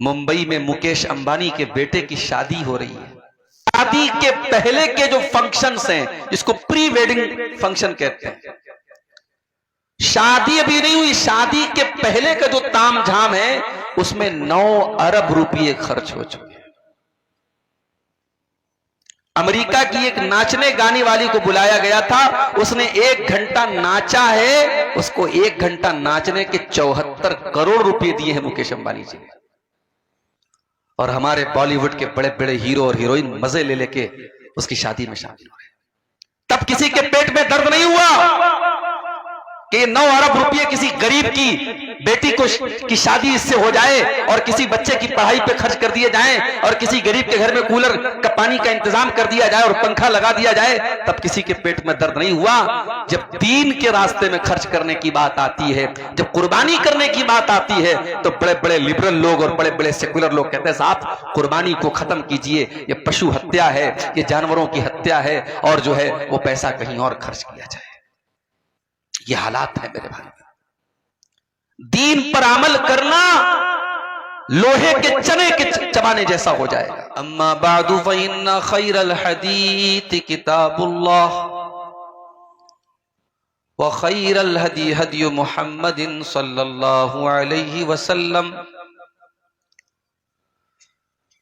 मुंबई में मुकेश अंबानी के बेटे की शादी हो रही है। शादी के पहले के जो फंक्शंस हैं, जिसको प्री वेडिंग फंक्शन कहते हैं, शादी अभी नहीं हुई, शादी के पहले का जो तामझाम है उसमें 9 अरब रुपये खर्च हो चुके हैं। अमेरिका की एक नाचने गाने वाली को बुलाया गया था, उसने 1 घंटा नाचा है, उसको 1 घंटा नाचने के 74 करोड़ रुपए दिए हैं मुकेश अंबानी जी ने। और हमारे बॉलीवुड के बड़े बड़े हीरो और हीरोइन मजे ले लेके उसकी शादी में शामिल हो रहे। तब किसी के पेट में दर्द नहीं हुआ कि 9 अरब रुपये किसी गरीब की बेटी की शादी इससे हो जाए और किसी बच्चे की पढ़ाई पे खर्च कर दिए जाएं और किसी गरीब के घर में कूलर का पानी का इंतजाम कर दिया जाए और पंखा लगा दिया जाए। तब किसी के पेट में दर्द नहीं हुआ। जब दीन के रास्ते में खर्च करने की बात आती है, जब कुर्बानी करने की बात आती है, तो बड़े बड़े लिबरल लोग और बड़े बड़े सेकुलर लोग कहते हैं साहब कुर्बानी को खत्म कीजिए, ये पशु हत्या है, ये जानवरों की हत्या है, और जो है वो पैसा कहीं और खर्च किया जाए। ये हालात है मेरे भाई। दीन पर अमल करना लोहे के चने के चबाने जैसा हो जाएगा। अम्मा बादु फइन्ना खैरल हदीथ किताबुल्लाह व खैरल हदी हदी मुहम्मदिन सल्लल्लाहु अलैहि वसल्लम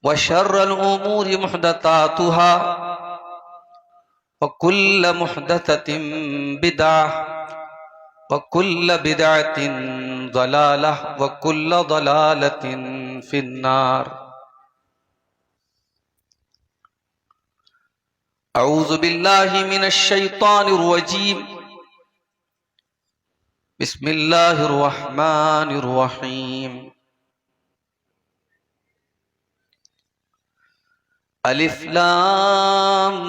व शर्रल उमूरि मुहदतातुहा व कुल्ल मुहदततिन बिदअह वकुल्ल बिदअतिन ज़लालह वकुल्ल ज़लालतिन फिन्नार। अऊज़ु बिल्लाहि मिनश शैतानिर रजीम। बिस्मिल्लाहिर रहमानिर रहीम। अलिफ लाम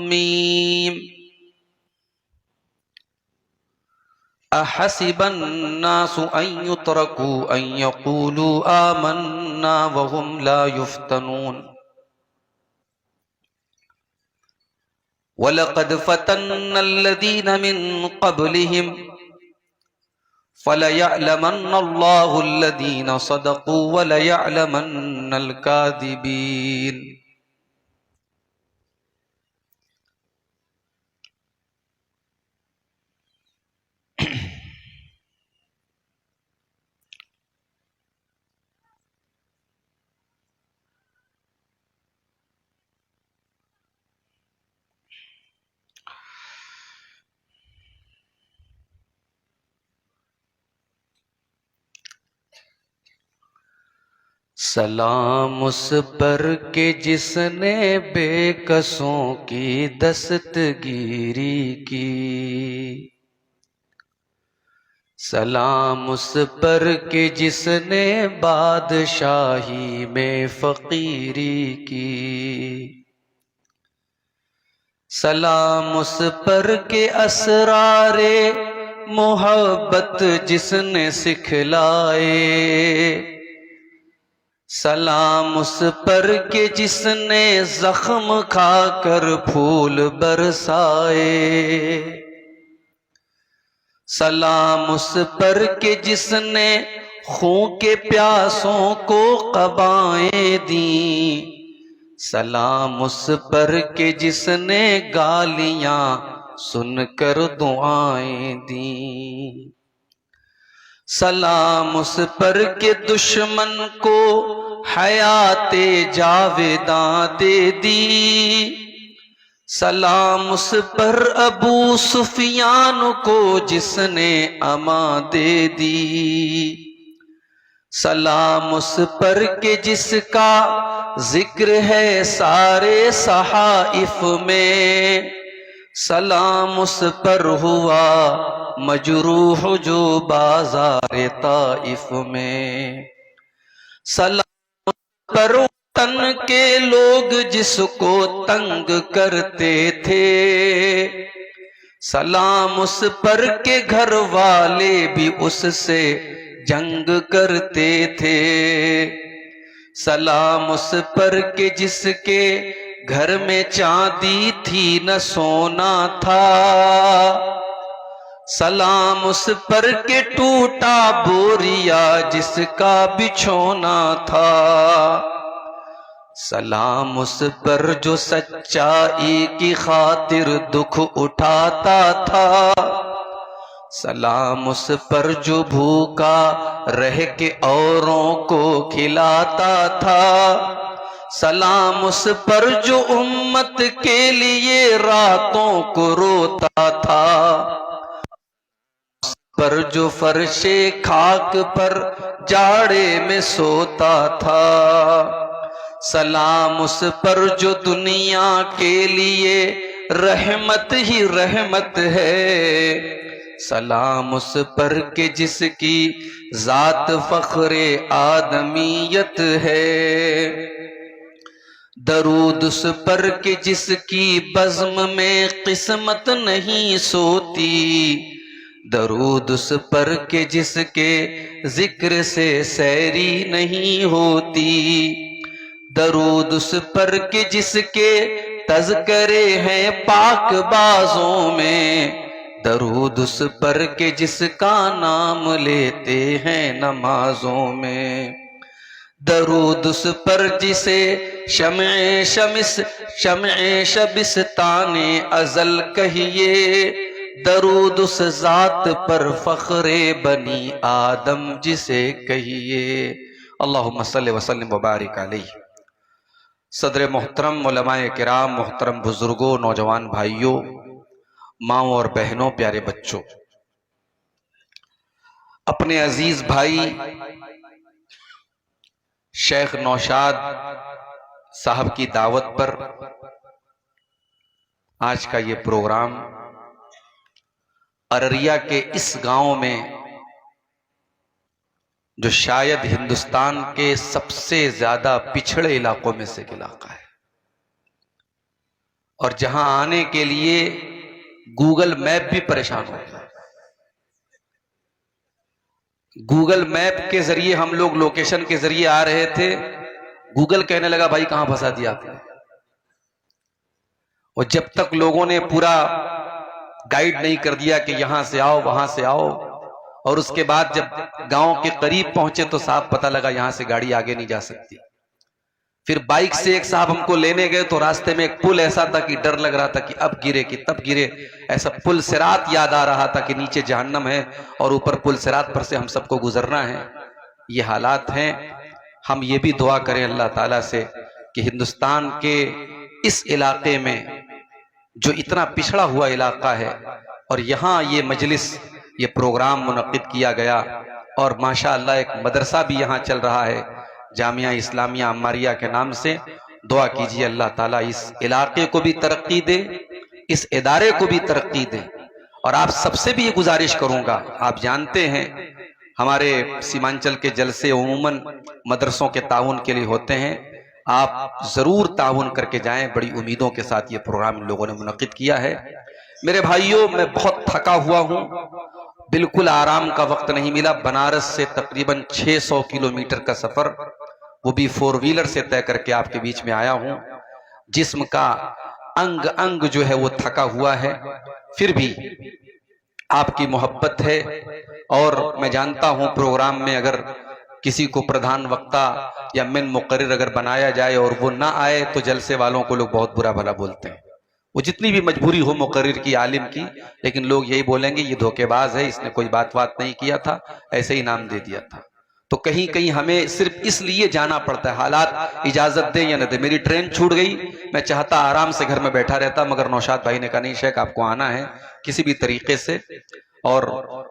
मीम। अहसिबन नासु अन युतरकू अन यक़ूलू आमन्ना वहुम ला युफ्तनून वलक़द फ़तन्नल्लज़ीन मिन क़ब्लिहिम फ़लयअलमन्नल्लाहु अल्लज़ीन सदक़ू वलयअलमन्नल काज़िबीन। सलाम उस पर के जिसने बेकसों की दस्तगीरी की। सलाम उस पर के जिसने बादशाही में फकीरी की। सलाम उस पर के असरारे मोहब्बत जिसने सिखलाए। सलाम उस पर के जिसने जख्म खाकर फूल बरसाए। सलाम उस पर के जिसने खून के प्यासों को क़बाएं दी। सलाम उस पर के जिसने गालियां सुनकर दुआएं दी। सलाम उस पर के दुश्मन को हयाते जावेदां दे दी। सलाम उस पर अबू सुफियान को जिसने अमा दे दी। सलाम उस पर के जिसका जिक्र है सारे सहाइफ में। सलाम उस पर हुआ मजरूह जो बाज़ार ताइफ में। सलाम पर तन के लोग जिसको तंग करते थे। सलाम उस पर के घर वाले भी उससे जंग करते थे। सलाम उस पर के जिसके घर में चांदी थी न सोना था। सलाम उस पर के टूटा बोरिया जिसका बिछोना था। सलाम उस पर जो सच्चाई की खातिर दुख उठाता था। सलाम उस पर जो भूखा रह के औरों को खिलाता था। सलाम उस पर जो उम्मत के लिए रातों को रोता था। पर जो फर्शे खाक पर जाड़े में सोता था। सलाम उस पर जो दुनिया के लिए रहमत ही रहमत है। सलाम उस पर के जिसकी जात फख्रे आदमीयत है। दरूद उस पर के जिसकी बज़्म में किस्मत नहीं सोती। दरूद उस पर के जिसके जिक्र से सैरी नहीं होती। दरूद उस पर के जिसके तज़करे हैं पाक बाजों में। दरूद उस पर के जिसका नाम लेते हैं नमाजों में। दरूद उस पर जिसे शम्ए शबिस्ताने अज़ल कहिए। दरूद उस जात पर फख्रे बनी आदम जिसे कहिए। अल्लाहुम्मा सल्लि व सल्लिम व बारिक अलैहि। सदर मोहतरम, उलमाए किराम, मोहतरम बुजुर्गों, नौजवान भाइयों, माओ और बहनों, प्यारे बच्चों, अपने अजीज भाई शेख नौशाद साहब की दावत पर आज का ये प्रोग्राम अररिया के इस गांव में, जो शायद हिंदुस्तान के सबसे ज्यादा पिछड़े इलाकों में से एक इलाका है, और जहां आने के लिए गूगल मैप भी परेशान हो गया। गूगल मैप के जरिए हम लोग लोकेशन के जरिए आ रहे थे, गूगल कहने लगा भाई कहां फंसा दिया आपने। और जब तक लोगों ने पूरा गाइड नहीं कर दिया कि यहां से आओ वहां से आओ, और उसके बाद जब गांव के करीब पहुंचे तो साहब पता लगा यहां से गाड़ी आगे नहीं जा सकती। फिर बाइक से एक साहब हमको लेने गए तो रास्ते में एक पुल ऐसा था कि डर लग रहा था कि अब गिरे कि तब गिरे। ऐसा पुल सिरात याद आ रहा था कि नीचे जहन्नम है और ऊपर पुल सिरात पर से हम सबको गुजरना है। ये हालात हैं। हम ये भी दुआ करें अल्लाह ताला से कि हिंदुस्तान के इस इलाके में, जो इतना पिछड़ा हुआ इलाका है, और यहाँ ये मजलिस, ये प्रोग्राम मुनक्किद किया गया, और माशाअल्लाह एक मदरसा भी यहाँ चल रहा है, जामिया इस्लामिया अम्मारिया के नाम से। दुआ कीजिए अल्लाह ताला इस इलाके को भी तरक्की दे, इस इदारे को भी तरक्की दे। और आप सबसे भी ये गुजारिश करूंगा, आप जानते हैं हमारे सीमांचल के जलसे उमूमन मदरसों के ताउन के लिए होते हैं। आप जरूर ताउन करके जाएं। बड़ी उम्मीदों के साथ ये प्रोग्राम इन लोगों ने मुनक्किद किया है। मेरे भाइयों, मैं बहुत थका हुआ हूं, बिल्कुल आराम का वक्त नहीं मिला। बनारस से तकरीबन 600 किलोमीटर का सफर, वो भी 4 व्हीलर से तय करके आपके बीच में आया हूं। जिस्म का अंग अंग जो है वो थका हुआ है, फिर भी आपकी मोहब्बत है। और मैं जानता हूं प्रोग्राम में अगर किसी को प्रधान वक्ता या मेन मुकर्रिर अगर बनाया जाए और वो ना आए तो जलसे वालों को लोग बहुत बुरा भला बोलते हैं। वो जितनी भी मजबूरी हो मुकर्रिर की, आलिम की, लेकिन लोग यही बोलेंगे ये धोखेबाज है, इसने कोई बात नहीं किया था, ऐसे ही नाम दे दिया था। तो कहीं कहीं हमें सिर्फ इसलिए जाना पड़ता है, हालात इजाजत दे या न दे। मेरी ट्रेन छूट गई, मैं चाहता आराम से घर में बैठा रहता, मगर नौशाद भाई ने कहा नहीं शेख आपको आना है किसी भी तरीके से। और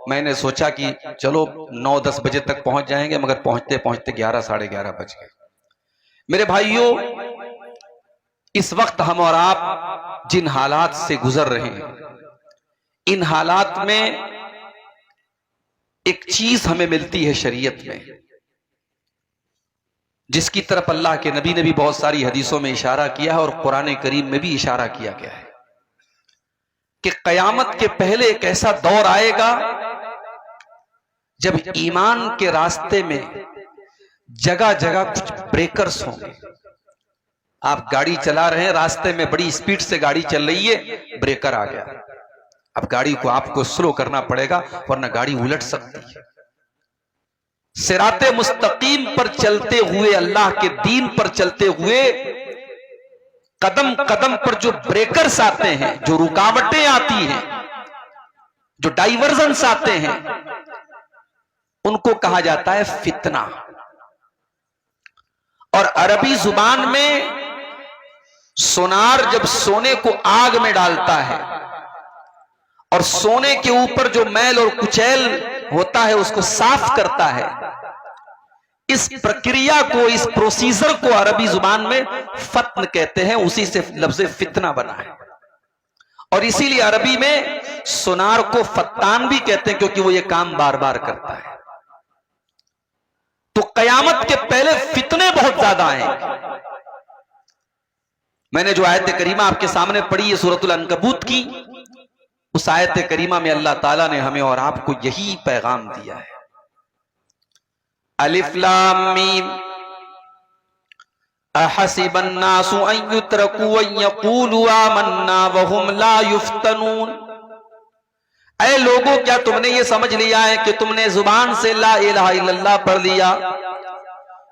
मैंने सोचा कि चलो 9-10 बजे तक पहुंच जाएंगे, मगर पहुंचते पहुंचते 11 साढ़े 11 बज गए। मेरे भाइयों, इस वक्त हम और आप जिन हालात से गुजर रहे हैं, इन हालात में एक चीज हमें मिलती है शरीयत में, जिसकी तरफ अल्लाह के नबी ने भी बहुत सारी हदीसों में इशारा किया है और कुरान करीम में भी इशारा किया गया है कि कयामत के पहले एक ऐसा दौर आएगा जब ईमान के रास्ते में जगह जगह कुछ ब्रेकर्स होंगे। आप गाड़ी चला रहे हैं, रास्ते में बड़ी स्पीड से गाड़ी चल रही है, ब्रेकर आ गया, अब गाड़ी को आपको स्लो करना पड़ेगा वरना गाड़ी उलट सकती है। सिराते मुस्तकीम पर चलते हुए, अल्लाह के दीन पर चलते हुए कदम कदम पर जो ब्रेकर्स आते हैं, जो रुकावटें आती हैं, जो डाइवर्जन्स आते हैं, उनको कहा जाता है फितना। और अरबी जुबान में सोनार जब सोने को आग में डालता है और सोने के ऊपर जो मैल और कुचैल होता है उसको साफ करता है, इस प्रक्रिया को, इस प्रोसीजर को अरबी जुबान में फत्न कहते हैं। उसी से लफ्ज़ फितना बना है। और इसीलिए अरबी में सोनार को फत्तान भी कहते हैं, क्योंकि वो ये काम बार बार करता है। तो कयामत के पहले फितने बहुत ज्यादा आएंगे। मैंने जो आयत करीमा आपके सामने पढ़ी है सूरतुल अनकबूत की, उस आयत करीमा में अल्लाह ताला ने हमें और आपको यही पैगाम दिया है। अलिफ लाम मीम अहसिबन नासु अन युत्रकू अन यक़ूलू आमन्ना वहुम ला युफ्तनून। ऐ लोगों, क्या तुमने ये समझ लिया है कि तुमने जुबान से ला इलाहा इल्लल्लाह पढ़ लिया,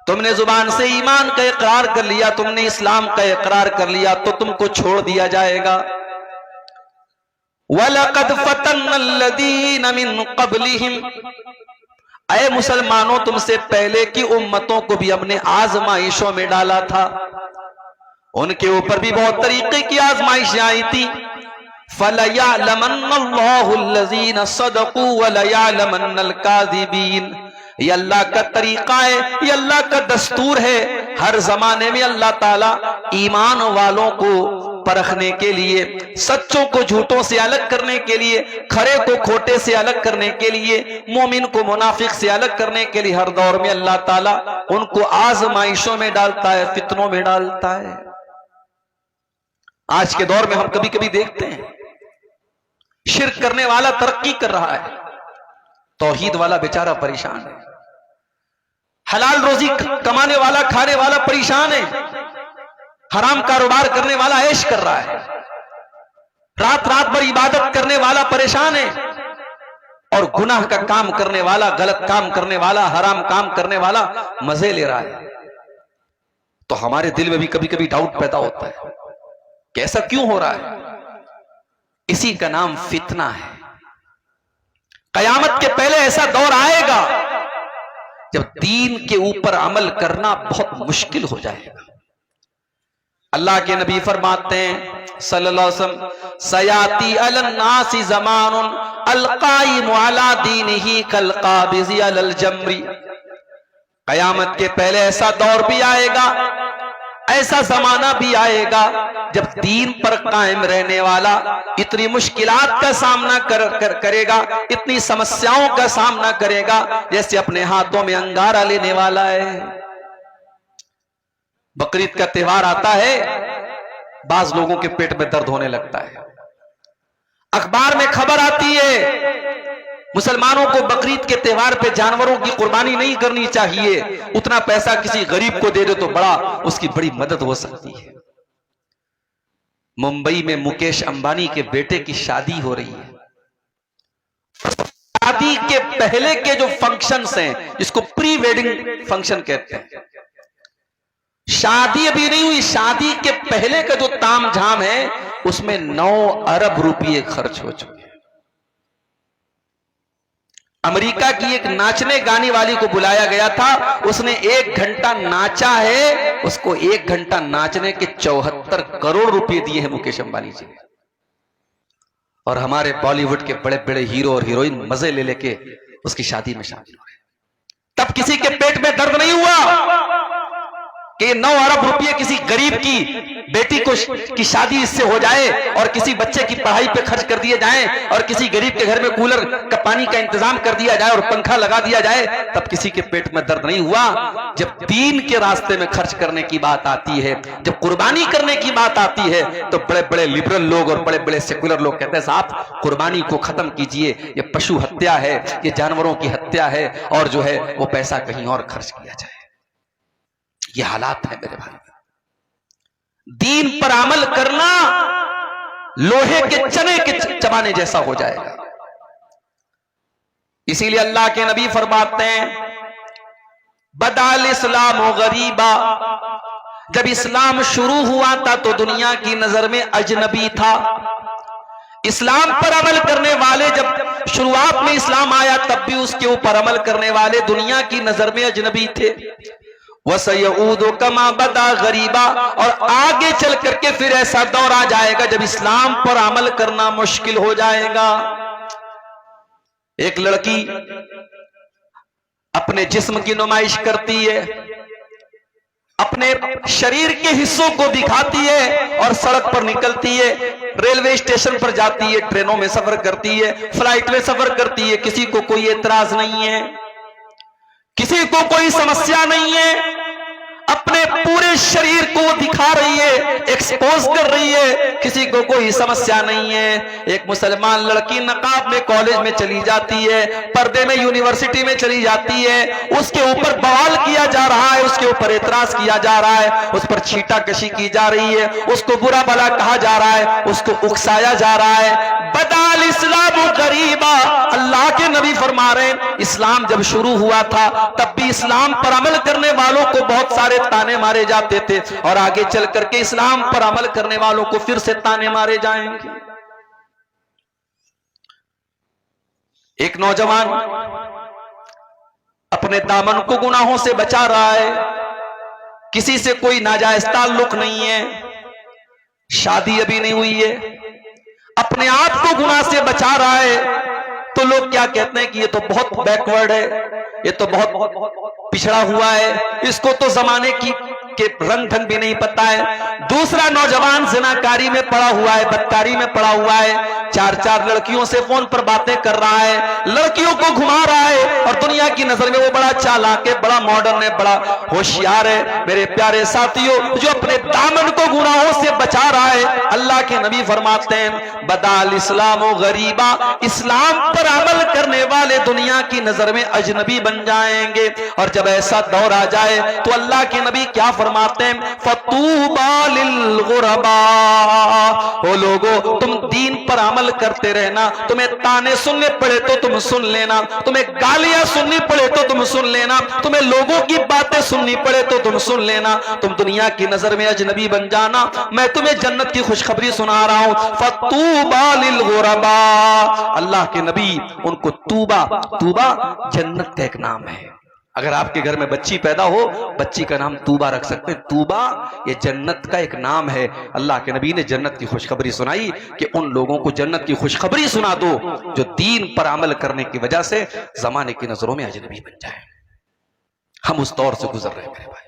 तुमने जुबान से ईमान का इकरार कर लिया, तुमने इस्लाम का इकरार कर लिया, तो तुमको छोड़ दिया जाएगा। वलक़द फ़तन्नल्लज़ीन मिन क़ब्लिहिम, ऐ मुसलमानों, तुमसे पहले की उम्मतों को भी हमने आजमाइशों में डाला था। उनके ऊपर भी बहुत तरीके की आजमाइशें आई थी। फलयअलमन्नल्लाहुल्लज़ीन सदक़ू वलयअलमन्नल काज़िबीन। ये अल्लाह का तरीका है, ये अल्लाह का दस्तूर है। हर जमाने में अल्लाह ताला ईमान वालों को परखने के लिए, सच्चों को झूठों से अलग करने के लिए, खरे को खोटे से अलग करने के लिए, मोमिन को मुनाफिक से अलग करने के लिए हर दौर में अल्लाह ताला उनको आजमाइशों में डालता है, फितनों में डालता है। आज के दौर में हम कभी कभी देखते हैं शिर्क करने वाला तरक्की कर रहा है, तौहीद वाला बेचारा परेशान है। हलाल रोजी कमाने वाला, खाने वाला परेशान है। हराम कारोबार करने वाला ऐश कर रहा है। रात रात भर इबादत करने वाला परेशान है। और गुनाह का काम करने वाला, गलत काम करने वाला, हराम काम करने वाला मजे ले रहा है। तो हमारे दिल में भी कभी कभी डाउट पैदा होता है कि ऐसा क्यों हो रहा है। इसी का नाम फितना है। कयामत के पहले ऐसा दौर आएगा जब दीन के ऊपर अमल करना बहुत मुश्किल हो जाएगा। अल्लाह के नबी फरमाते हैं सल्लल्लाहु अलैहि वसल्लम, सयाती अलन्नासी ज़मानुन अलकाइमु अला दीनिही कलकाबिज़ी अलल जमरी। कयामत के पहले ऐसा दौर भी आएगा, ऐसा जमाना भी आएगा जब दीन पर कायम रहने वाला इतनी मुश्किलात का सामना करेगा, इतनी समस्याओं का सामना करेगा जैसे अपने हाथों में अंगारा लेने वाला है। बकरीद का त्योहार आता है, बाज लोगों के पेट में दर्द होने लगता है। अखबार में खबर आती है मुसलमानों को बकरीद के त्योहार पे जानवरों की कुर्बानी नहीं करनी चाहिए, उतना पैसा किसी गरीब को दे दे तो उसकी बड़ी मदद हो सकती है। मुंबई में मुकेश अंबानी के बेटे की शादी हो रही है। शादी के पहले के जो फंक्शंस हैं, इसको प्री वेडिंग फंक्शन कहते हैं। शादी अभी नहीं हुई, शादी के पहले का जो ताम झाम है उसमें 9 अरब रुपये खर्च हो चुके हैं। अमेरिका की एक नाचने गाने वाली को बुलाया गया था, उसने 1 घंटा नाचा है, उसको 1 घंटा नाचने के 74 करोड़ रुपए दिए हैं मुकेश अंबानी जी ने। और हमारे बॉलीवुड के बड़े बड़े हीरो और हीरोइन मजे ले लेके उसकी शादी में शामिल हो रहे। तब किसी के पेट में दर्द नहीं हुआ कि 9 अरब रुपये किसी गरीब की बेटी की शादी इससे हो जाए और किसी बच्चे की पढ़ाई पे खर्च कर दिए जाएं और किसी गरीब के घर में कूलर का पानी का इंतजाम कर दिया जाए और पंखा लगा दिया जाए। तब किसी के पेट में दर्द नहीं हुआ। जब दीन के रास्ते में खर्च करने की बात आती है, जब कुर्बानी करने की बात आती है, तो बड़े बड़े लिबरल लोग और बड़े बड़े सेकुलर लोग कहते हैं साहब कुर्बानी को खत्म कीजिए, ये पशु हत्या है, ये जानवरों की हत्या है, और जो है वो पैसा कहीं और खर्च किया जाए। ये हालात है मेरे भाई। दीन पर अमल करना लोहे के चने के चबाने जैसा हो जाएगा। इसीलिए अल्लाह के नबी फरमाते हैं बदाल इस्लाम गरीबा, जब इस्लाम शुरू हुआ था तो दुनिया की नजर में अजनबी था। इस्लाम पर अमल करने वाले, जब शुरुआत में इस्लाम आया तब भी उसके ऊपर अमल करने वाले दुनिया की नजर में अजनबी थे। वसयऊदु कमा बदा गरीबा, और आगे चल करके फिर ऐसा दौर आ जाएगा जब इस्लाम पर अमल करना मुश्किल हो जाएगा। एक लड़की अपने जिस्म की नुमाइश करती है, अपने शरीर के हिस्सों को दिखाती है और सड़क पर निकलती है, रेलवे स्टेशन पर जाती है, ट्रेनों में सफर करती है, फ्लाइट में सफर करती है, किसी को कोई एतराज नहीं है, किसी को कोई समस्या नहीं है। अपने पूरे शरीर को दिखा रही है, एक्सपोज कर रही है, किसी को कोई समस्या नहीं है। एक मुसलमान लड़की नकाब में कॉलेज में चली जाती है, पर्दे में यूनिवर्सिटी में चली जाती है, उसके ऊपर बवाल किया जा रहा है, उसके ऊपर एतराज किया जा रहा है, उस पर छींटाकशी की जा रही है, उसको बुरा भला कहा जा रहा है, उसको उकसाया जा रहा है। बदाल इस्लाम गरीबा, अल्लाह के नबी फरमा रहे इस्लाम जब शुरू हुआ था तब भी इस्लाम पर अमल करने वालों को बहुत सारे ताने मारे जाते थे, और आगे चल करके इस्लाम पर अमल करने वालों को फिर से ताने मारे जाएंगे। एक नौजवान अपने दामन को गुनाहों से बचा रहा है, किसी से कोई नाजायज ताल्लुक नहीं है, शादी अभी नहीं हुई है, अपने आप को गुनाह से बचा रहा है, तो लोग क्या कहते हैं कि ये तो बहुत बैकवर्ड है, ये तो बहुत पिछड़ा हुआ है, इसको तो जमाने के रंग ढंग भी नहीं पता है। दूसरा नौजवान ज़िनाकारी में पड़ा हुआ है, बदकारी में पड़ा हुआ है, चार चार लड़कियों से फोन पर बातें कर रहा है, लड़कियों को घुमा रहा है, और दुनिया की नजर में वो बड़ा चालाक है, बड़ा मॉडर्न है, बड़ा होशियार है। मेरे प्यारे साथियों, जो अपने दामन को गुनाहों से बचा रहा है, अल्लाह के नबी फरमाते हैं बदाल इस्लाम गरीबा, इस्लाम पर अमल करने वाले दुनिया की नजर में अजनबी बन जाएंगे। और जब ऐसा दौर आ जाए तो अल्लाह के नबी क्या फरमाते हैं फतूबा लिल गुरबा, ओ लोगो तुम दीन पर अमल करते रहना, तुम्हें ताने सुनने पड़े तो तुम सुन लेना, तुम्हें गालियां सुननी पड़े तो तुम सुन लेना, तुम्हें लोगों की बातें सुननी पड़े तो तुम सुन लेना, तुम दुनिया की नजर में अजनबी बन जाना, मैं तुम्हें जन्नत की खुशखबरी सुना रहा हूं। फतूबा लिल गुरबा, अल्लाह के नबी उनको तूबा, तूबा जन्नत का एक नाम है। अगर आपके घर में बच्ची पैदा हो, बच्ची का नाम तूबा रख सकते हैं। तूबा ये जन्नत का एक नाम है। अल्लाह के नबी ने जन्नत की खुशखबरी सुनाई कि उन लोगों को जन्नत की खुशखबरी सुना दो जो दीन पर अमल करने की वजह से जमाने की नजरों में अजनबी बन जाए। हम उस दौर से गुजर रहे हैं मेरे भाई,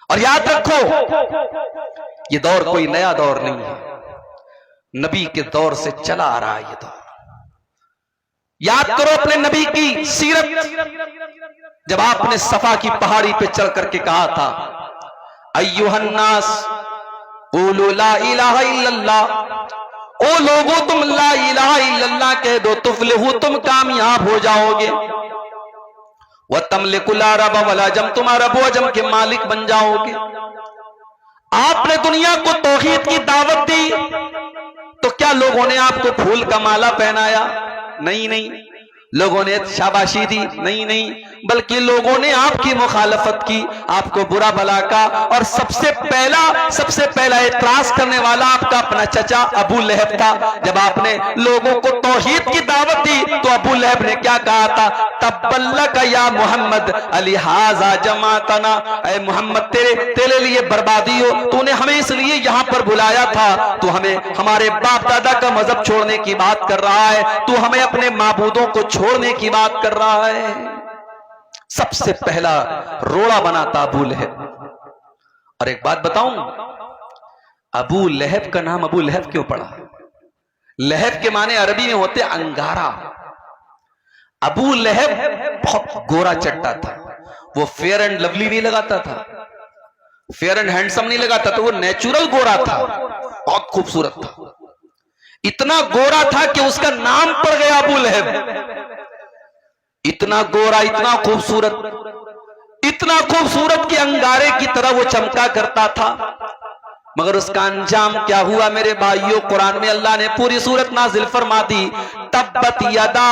और याद रखो ये दौर कोई नया दौर नहीं है, नबी के दौर से चला आ रहा है ये दौर। याद करो अपने नबी की सीरत, जब आपने सफा की पहाड़ी पे चढ़ करके कहा था अय्युहन्नास क़ूलू ला इलाहा इल्लल्लाह, ओ लोगों तुम ला इलाहा इल्लल्लाह कह दो तुफ्लिहू, तुम कामयाब हो जाओगे, व तमलिकुल अरब वल अजम, तुम अरब व अजम के मालिक बन जाओगे। आपने दुनिया को तौहीद की दावत दी तो क्या लोगों ने आपको फूल का माला पहनाया? नहीं नहीं। लोगों ने शाबाशी दी? नहीं नहीं, बल्कि लोगों ने आपकी मुखालफत की, आपको बुरा भला का, और सबसे पहला एतराज करने वाला आपका अपना चचा अबू लहब था। जब आपने लोगों को तौहीद की दावत दी तो अबू लहब ने क्या कहा था? तब्बल्लक या मोहम्मद अलिहाजा जमातना, ऐ मोहम्मद तेरे लिए बर्बादी हो, तूने हमें इसलिए यहां पर बुलाया था, तू हमें हमारे बाप दादा का मजहब छोड़ने की बात कर रहा है, तू हमें अपने माबूदों को छोड़ने की बात कर रहा है। सबसे पहला रोड़ा बना था अबू लहब। और एक बात बताऊं, अबू लहब का नाम अबू लहब क्यों पड़ा? लहब के माने अरबी में होते अंगारा। अबू लहब बहुत गोरा चट्टा था, वो फेयर एंड लवली नहीं लगाता था, फेयर एंड हैंडसम नहीं लगाता था, वो नेचुरल गोरा था, बहुत खूबसूरत था। इतना गोरा था कि उसका नाम पड़ गया अबू लहब। इतना गोरा, इतना खूबसूरत कि अंगारे की तरह वो चमका करता था। मगर उसका अंजाम क्या हुआ मेरे भाइयों? कुरान में अल्लाह ने पूरी सूरत नाजिल फरमा दी, तब्बत यदा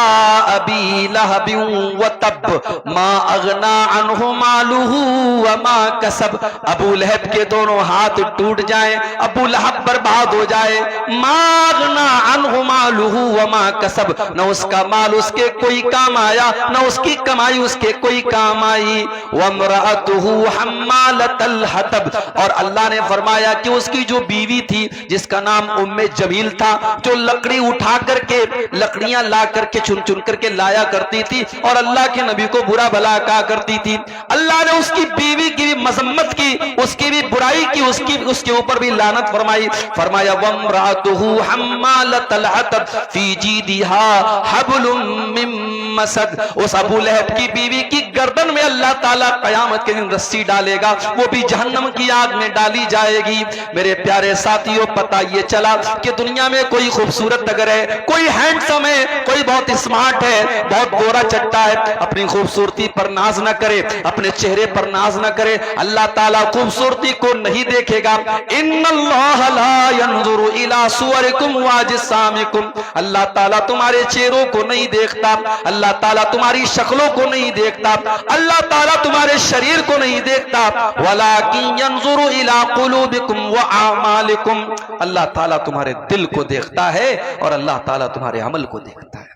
अबी लहबिन व तब मा अगना अन्हु मालुहु व मा कसब। अबू लहब के दोनों हाथ टूट जाएं, अबू लहब बर्बाद हो जाए। मा अगना अन्हु मालुहु व मा कसब, न उसका माल उसके कोई काम आया, न उसकी कमाई उसके कोई काम आई। व इम्राअतुहु हम्मालतल हतब, और अल्लाह ने फरमाया कि उसकी जो बीवी थी जिसका नाम उम्मे जमील था, जो लकड़ी उठा करके लकड़ियां ला करके चुन चुन करके लाया करती थी और अल्लाह के नबी को बुरा भला कहा करती थी, अल्लाह ने उसकी बीवी की भी मजम्मत की, उसकी भी बुराई की, उसके ऊपर भी लानत फरमाई। फरमाया वम्रातुहु हम्मालतल हतब फी जीदिहा हब्लुम मिन मसद। उस अबू लहब की बीवी की गर्दन में अल्लाह ताला कयामत के दिन रस्सी डालेगा, वो भी जहन्नम की आग में डाली जाएगी। मेरे प्यारे साथियों, पता ये चला कि दुनिया में कोई खूबसूरत अगर है, कोई हैंडसम है, कोई बहुत स्मार्ट है, बहुत गोरा चट्टा है, अपनी खूबसूरती पर नाज न करे, अपने चेहरे पर नाज न करे। अल्लाह ताला खूबसूरती को नहीं देखेगा। इन्नल्लाह ला यंजुरु इला सुवरिकुम व अजसामिकुम, अल्लाह ताला तुम्हारे चेहरों को नहीं देखता, अल्लाह ताला तुम्हारी शक्लों को नहीं देखता, अल्लाह ताला तुम्हारे शरीर को नहीं देखता। वलाकिन यंजुरु इला कुलूबिकुम व आमालिकुम, अल्लाह ताला तुम्हारे दिल को देखता है और अल्लाह ताला तुम्हारे अमल को देखता है।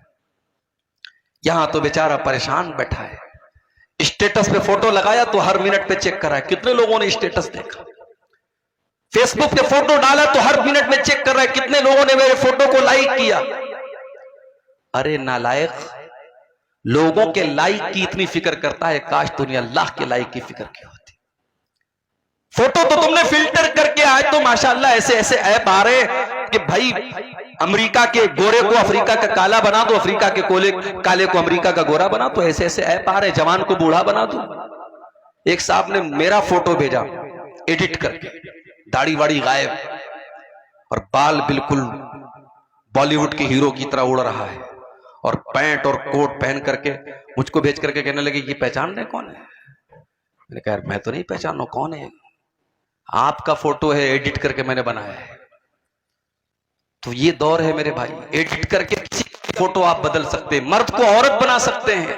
यहां तो बेचारा परेशान बैठा है, स्टेटस पे फोटो लगाया तो हर मिनट पे चेक कर रहा है कितने लोगों ने स्टेटस देखा, फेसबुक पे फोटो डाला तो हर मिनट में चेक कर रहा है कितने लोगों ने मेरे फोटो को लाइक किया। अरे नालायक, लोगों के लाइक की इतनी फिक्र करता है, काश दुनिया अल्लाह के लाइक की फिक्र की होती। फोटो तो तुमने फिल्टर करके आए तो माशाअल्लाह ऐसे ऐसे ऐप आ रहे कि भाई अमेरिका के गोरे को अफ्रीका का काला बना दो, अफ्रीका के काले को अमेरिका का गोरा बना दो, ऐसे ऐसे ऐप आ रहे, जवान को बूढ़ा बना दो। एक साहब ने मेरा फोटो भेजा एडिट करके, दाढ़ी वाड़ी गायब और बाल बिल्कुल बॉलीवुड के हीरो की तरह उड़ रहा है और पैंट और कोट पहन करके मुझको भेज करके कहने लगे कि पहचान रहे कौन है? मैंने कहा मैं तो नहीं पहचानो, कौन है? आपका फोटो है, एडिट करके मैंने बनाया है। तो ये दौर है मेरे भाई, एडिट करके किसी फोटो आप बदल सकते हैं, मर्द को औरत बना सकते हैं,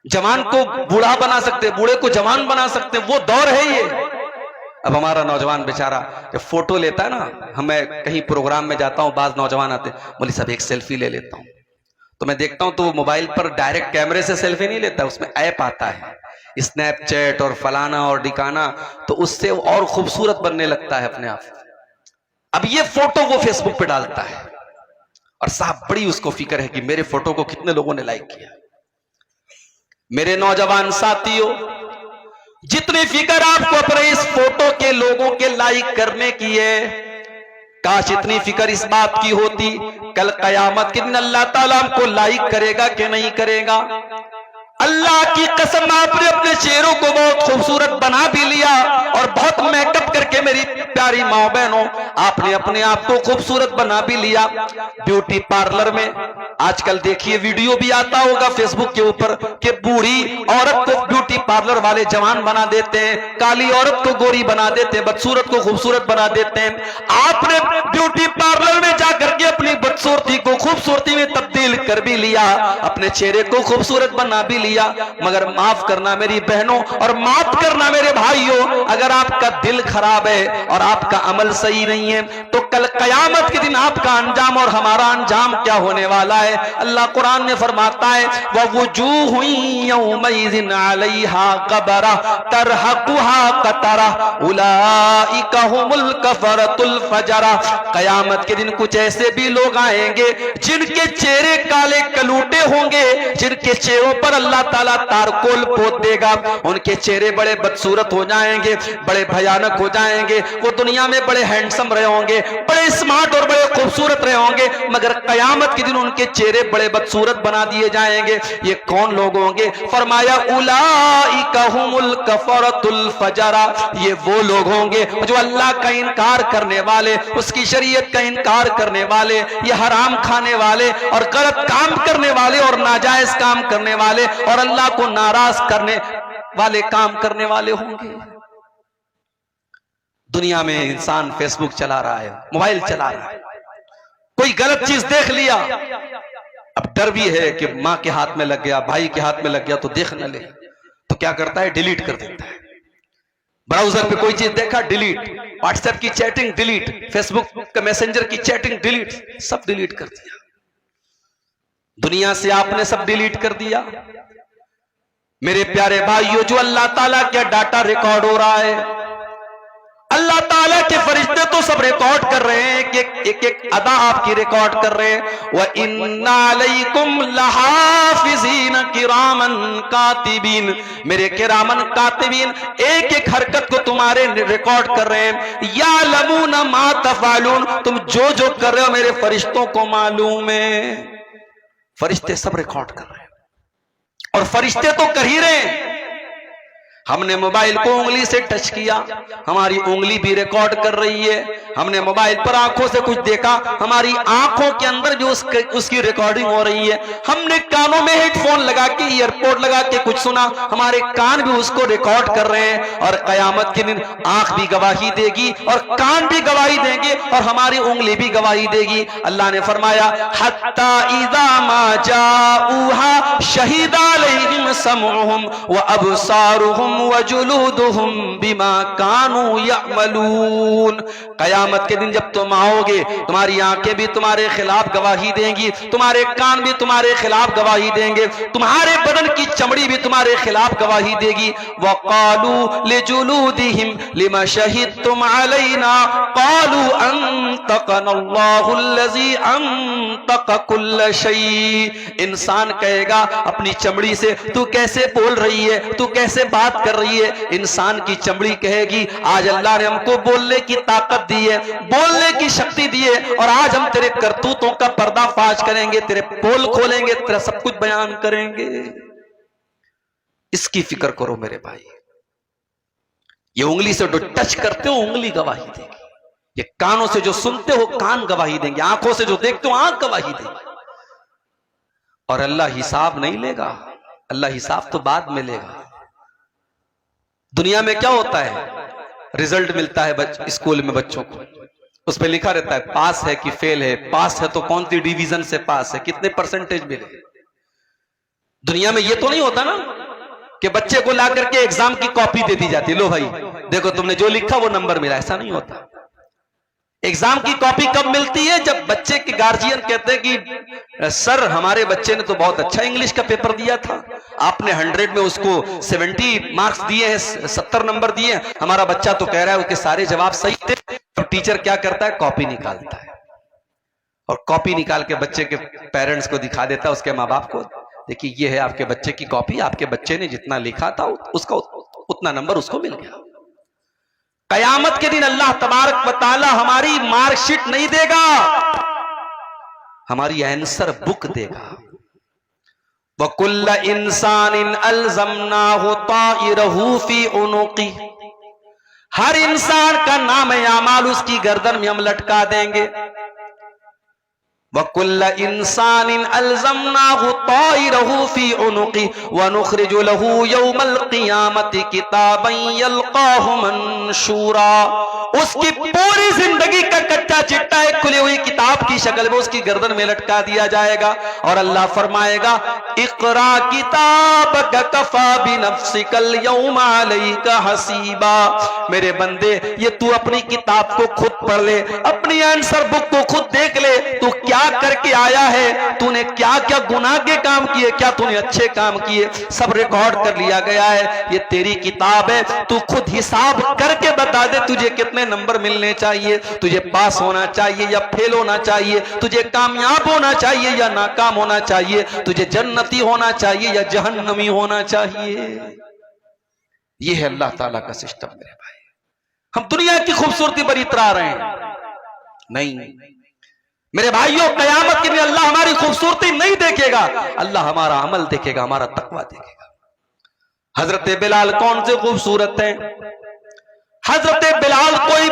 जवान को बूढ़ा बना सकते हैं, बूढ़े को जवान बना सकते हैं, वो दौर है ये। अब हमारा नौजवान बेचारा जब फोटो लेता है ना, मैं कहीं प्रोग्राम में जाता हूं, बाज नौजवान आते, बोले सब एक सेल्फी ले लेता हूं, तो मैं देखता हूं तो वो मोबाइल पर डायरेक्ट कैमरे से सेल्फी नहीं लेता, उसमें ऐप आता है स्नैपचैट और फलाना और डिकाना, तो उससे और खूबसूरत बनने लगता है अपने आप। अब ये फोटो वो फेसबुक पे डालता है और साहब बड़ी उसको फिक्र है कि मेरे फोटो को कितने लोगों ने लाइक किया। मेरे नौजवान साथियों, जितनी फिक्र आपको अपने इस फोटो के लोगों के लाइक करने की है, काश इतनी फिक्र इस बात की होती कल कयामत के दिन अल्लाह ताला हमको लाइक करेगा कि नहीं करेगा। अल्लाह की कसम, आपने अपने चेहरों को बहुत खूबसूरत बना भी लिया और बहुत मेकअप करके मेरी प्यारी माँ बहनों, आपने अपने आप को खूबसूरत बना भी लिया। ब्यूटी पार्लर में आजकल देखिए वीडियो भी आता होगा फेसबुक के ऊपर कि बूढ़ी औरत को ब्यूटी पार्लर वाले जवान बना देते हैं, काली औरत को गोरी बना देते हैं, बदसूरत को खूबसूरत बना देते हैं। आपने ब्यूटी पार्लर में जाकर के अपनी बदसूरती को खूबसूरती में तब्दील कर भी लिया, अपने चेहरे को खूबसूरत बना भी लिया। मगर माफ करना मेरी बहनों और माफ करना मेरे भाइयों, अगर आपका दिल खराब है और आपका अमल सही नहीं है तो कल कयामत के दिन आपका अंजाम और हमारा अंजाम क्या होने वाला है। अल्लाह कुरान में फरमाता है ववुजूहु यौमइज़िन अलैहा ग़बरा तरहकुहा क़तरा उलाइका हुमुल कफ़रतुल फजरा। कयामत के दिन कुछ ऐसे भी लोग आएंगे जिनके चेहरे काले कलूटे होंगे, जिनके चेहरों पर अल्लाह ताला तारकोल पोत देगा, उनके चेहरे बड़े बदसूरत हो जाएंगे, बड़े भयानक हो जाएंगे। वो दुनिया में बड़े हैंडसम रहे होंगे, बड़े स्मार्ट और बड़े खूबसूरत रहे होंगे, मगर कयामत के दिन उनके चेहरे बड़े बदसूरत बना दिए जाएंगे। ये कौन लोग होंगे? फरमाया उलाइका हुमुल कफरतुल फजरा, ये वो लोग होंगे जो अल्लाह का इनकार करने वाले, उसकी शरीयत का इनकार करने वाले, ये हराम खाने वाले और गलत काम करने वाले और नाजायज काम करने वाले और अल्लाह को नाराज करने वाले काम करने वाले होंगे। दुनिया में इंसान फेसबुक चला रहा है, मोबाइल चला रहा है, कोई गलत चीज देख लिया, अब डर भी है कि मां के हाथ में लग गया, भाई के हाथ में लग गया तो देख न ले, तो क्या करता है, डिलीट कर देता है। ब्राउजर पे कोई चीज देखा, डिलीट, व्हाट्सएप की चैटिंग डिलीट, फेसबुक का मैसेंजर की चैटिंग डिलीट, सब डिलीट कर दिया। दुनिया से आपने सब डिलीट कर दिया। मेरे प्यारे भाइयों, जो अल्लाह ताला का डाटा रिकॉर्ड हो रहा है, अल्लाह ताला के फरिश्ते तो सब रिकॉर्ड कर रहे हैं, एक एक अदा आपकी रिकॉर्ड कर रहे हैं। व इन्ना अलैकुम लहाफिज़ीन किरामन कातिबीन, मेरे किरामन कातिबीन एक एक हरकत को तुम्हारे रिकॉर्ड कर रहे हैं। यालमून मा तफअलून, तुम जो जो कर रहे हो मेरे फरिश्तों को मालूम है। फरिश्ते सब रिकॉर्ड कर रहे हैं, और फरिश्ते तो कर ही रहे हैं। हमने मोबाइल को उंगली से टच किया, हमारी उंगली भी रिकॉर्ड कर रही है। हमने मोबाइल पर आंखों से कुछ देखा, हमारी आंखों के अंदर जो उसकी रिकॉर्डिंग हो रही है। हमने कानों में हेडफोन लगा के, ईयरपोर्ट लगा के कुछ सुना, हमारे कान भी उसको रिकॉर्ड कर रहे हैं। और कयामत के दिन आंख भी गवाही देगी और कान भी गवाही देंगे और हमारी उंगली भी गवाही देगी। अल्लाह ने फरमाया, हत्ता इज़ा मा जाऊहा शहीदा अलैहिम समउहुम व अबसारुहुम वजुलूदुहुम बिमा कानू यअमलून। कयामत के दिन जब तुम आओगे, तुम्हारी आंखें भी तुम्हारे खिलाफ गवाही देंगी, तुम्हारे कान भी तुम्हारे खिलाफ गवाही देंगे, तुम्हारे बदन की चमड़ी भी तुम्हारे खिलाफ गवाही देगी। वक़ालू लिजुलूदिहिम लिमा शहिदतुम अलैना क़ालू अंतक़नल्लाहुल्लज़ी अंतक़ कुल्ल शै। इंसान कहेगा अपनी चमड़ी से, तू कैसे बोल रही है, तू कैसे बात कर रही है। इंसान की चमड़ी कहेगी, आज अल्लाह ने हमको बोलने की ताकत दी है, बोलने की शक्ति दी है, और आज हम तेरे करतूतों का पर्दाफाश करेंगे, तेरे पोल खोलेंगे, तेरा सब कुछ बयान करेंगे। इसकी फिक्र करो मेरे भाई। ये उंगली से जो टच करते हो उंगली गवाही देगी, ये कानों से जो सुनते हो कान गवाही देंगे, आंखों से जो देखते हो आंख गवाही देगी। और अल्लाह हिसाब नहीं लेगा, अल्लाह हिसाब तो बाद में लेगा। दुनिया में क्या होता है, रिजल्ट मिलता है स्कूल में बच्चों को, उस पर लिखा रहता है पास है कि फेल है, पास है तो कौन सी डिवीजन से पास है, कितने परसेंटेज मिले। दुनिया में ये तो नहीं होता ना कि बच्चे को ला करके एग्जाम की कॉपी दे दी जाती, लो भाई देखो तुमने जो लिखा वो नंबर मिला, ऐसा नहीं होता। एग्जाम की कॉपी कब मिलती है, जब बच्चे के गार्जियन कहते हैं कि सर हमारे बच्चे ने तो बहुत अच्छा इंग्लिश का पेपर दिया था, आपने 100 में उसको 70 मार्क्स दिए हैं, 70 नंबर दिए हैं, हमारा बच्चा तो कह रहा है उसके सारे जवाब सही थे। तो टीचर क्या करता है, कॉपी निकालता है, और कॉपी निकाल के बच्चे के पेरेंट्स को दिखा देता है, उसके माँ बाप को, देखिए ये है आपके बच्चे की कॉपी, आपके बच्चे ने जितना लिखा था उसका उतना नंबर उसको मिल गया। कयामत के दिन अल्लाह तबारक व तआला हमारी मार्कशीट नहीं देगा, हमारी आंसर बुक देगा। वकुल्ल इंसानिन अल्ज़मनाहु ताइरहु फी उनुक़ी, हर इंसान का नाम आमाल उसकी गर्दन में हम लटका देंगे। वकुल्ल इंसानिन अल्ज़मनाहु ताइरहु फी उनुक़ी व नुख़रिजु लहू यौमल क़ियामति किताबन यल्क़ाहु मंशूरा। उसकी पूरी जिंदगी का कच्चा चिट्ठा एक खुली हुई किताब की शक्ल में उसकी गर्दन में लटका दिया जाएगा, और अल्लाह फरमाएगा इक़रा किताबक कफ़ा बिनफ़्सिकल यौमा अलैका हसीबा। मेरे बंदे ये तू अपनी किताब को खुद पढ़ ले, अपनी आंसर बुक को खुद देख ले, तू क्या करके आया है, तूने क्या क्या गुनाह के काम किए, क्या तूने अच्छे काम किए, सब रिकॉर्ड कर लिया गया है। ये तेरी किताब है, तू खुद हिसाब करके बता दे तुझे कितने नंबर मिलने चाहिए, तुझे पास होना चाहिए या फेल होना चाहिए, तुझे कामयाब होना चाहिए या नाकाम होना चाहिए, तुझे जन्नती होना चाहिए या जहन्नमी होना चाहिए। ये है अल्लाह ताला का सिस्टम मेरे भाई। हम दुनिया की खूबसूरती पर इतरा रहे हैं, नहीं मेरे भाइयों, कयामत के दिन अल्लाह हमारी खूबसूरती नहीं देखेगा, अल्लाह हमारा अमल देखेगा, हमारा तकवा देखेगा। हजरत बिलाल कौन से खूबसूरत हैं, हजरत बिलाल कोई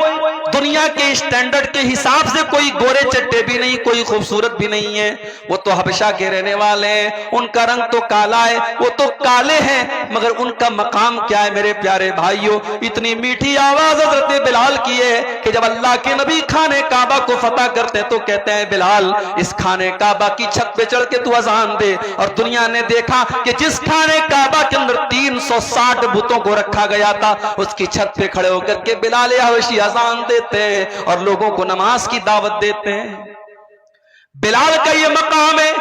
दुनिया के स्टैंडर्ड के हिसाब से कोई गोरे चट्टे भी नहीं, कोई खूबसूरत भी नहीं है। वो तो हबशा के रहने वाले हैं, उनका रंग तो काला है, वो तो काले हैं, मगर उनका मकाम क्या है मेरे प्यारे भाइयों। इतनी मीठी आवाज हजरत बिलाल की है कि जब अल्लाह के नबी खाने काबा को फतह करते तो कहते हैं बिलाल इस खाने काबा की छत पे चढ़ के तू अजान दे। और दुनिया ने देखा कि जिस खाने काबा के अंदर 360 बुतों को रखा गया था, उसकी छत पे खड़े होकर के बिलाल हबशी अजान देते हैं और लोगों को नमाज की दावत देते हैं। बिलाल का ये मकाम है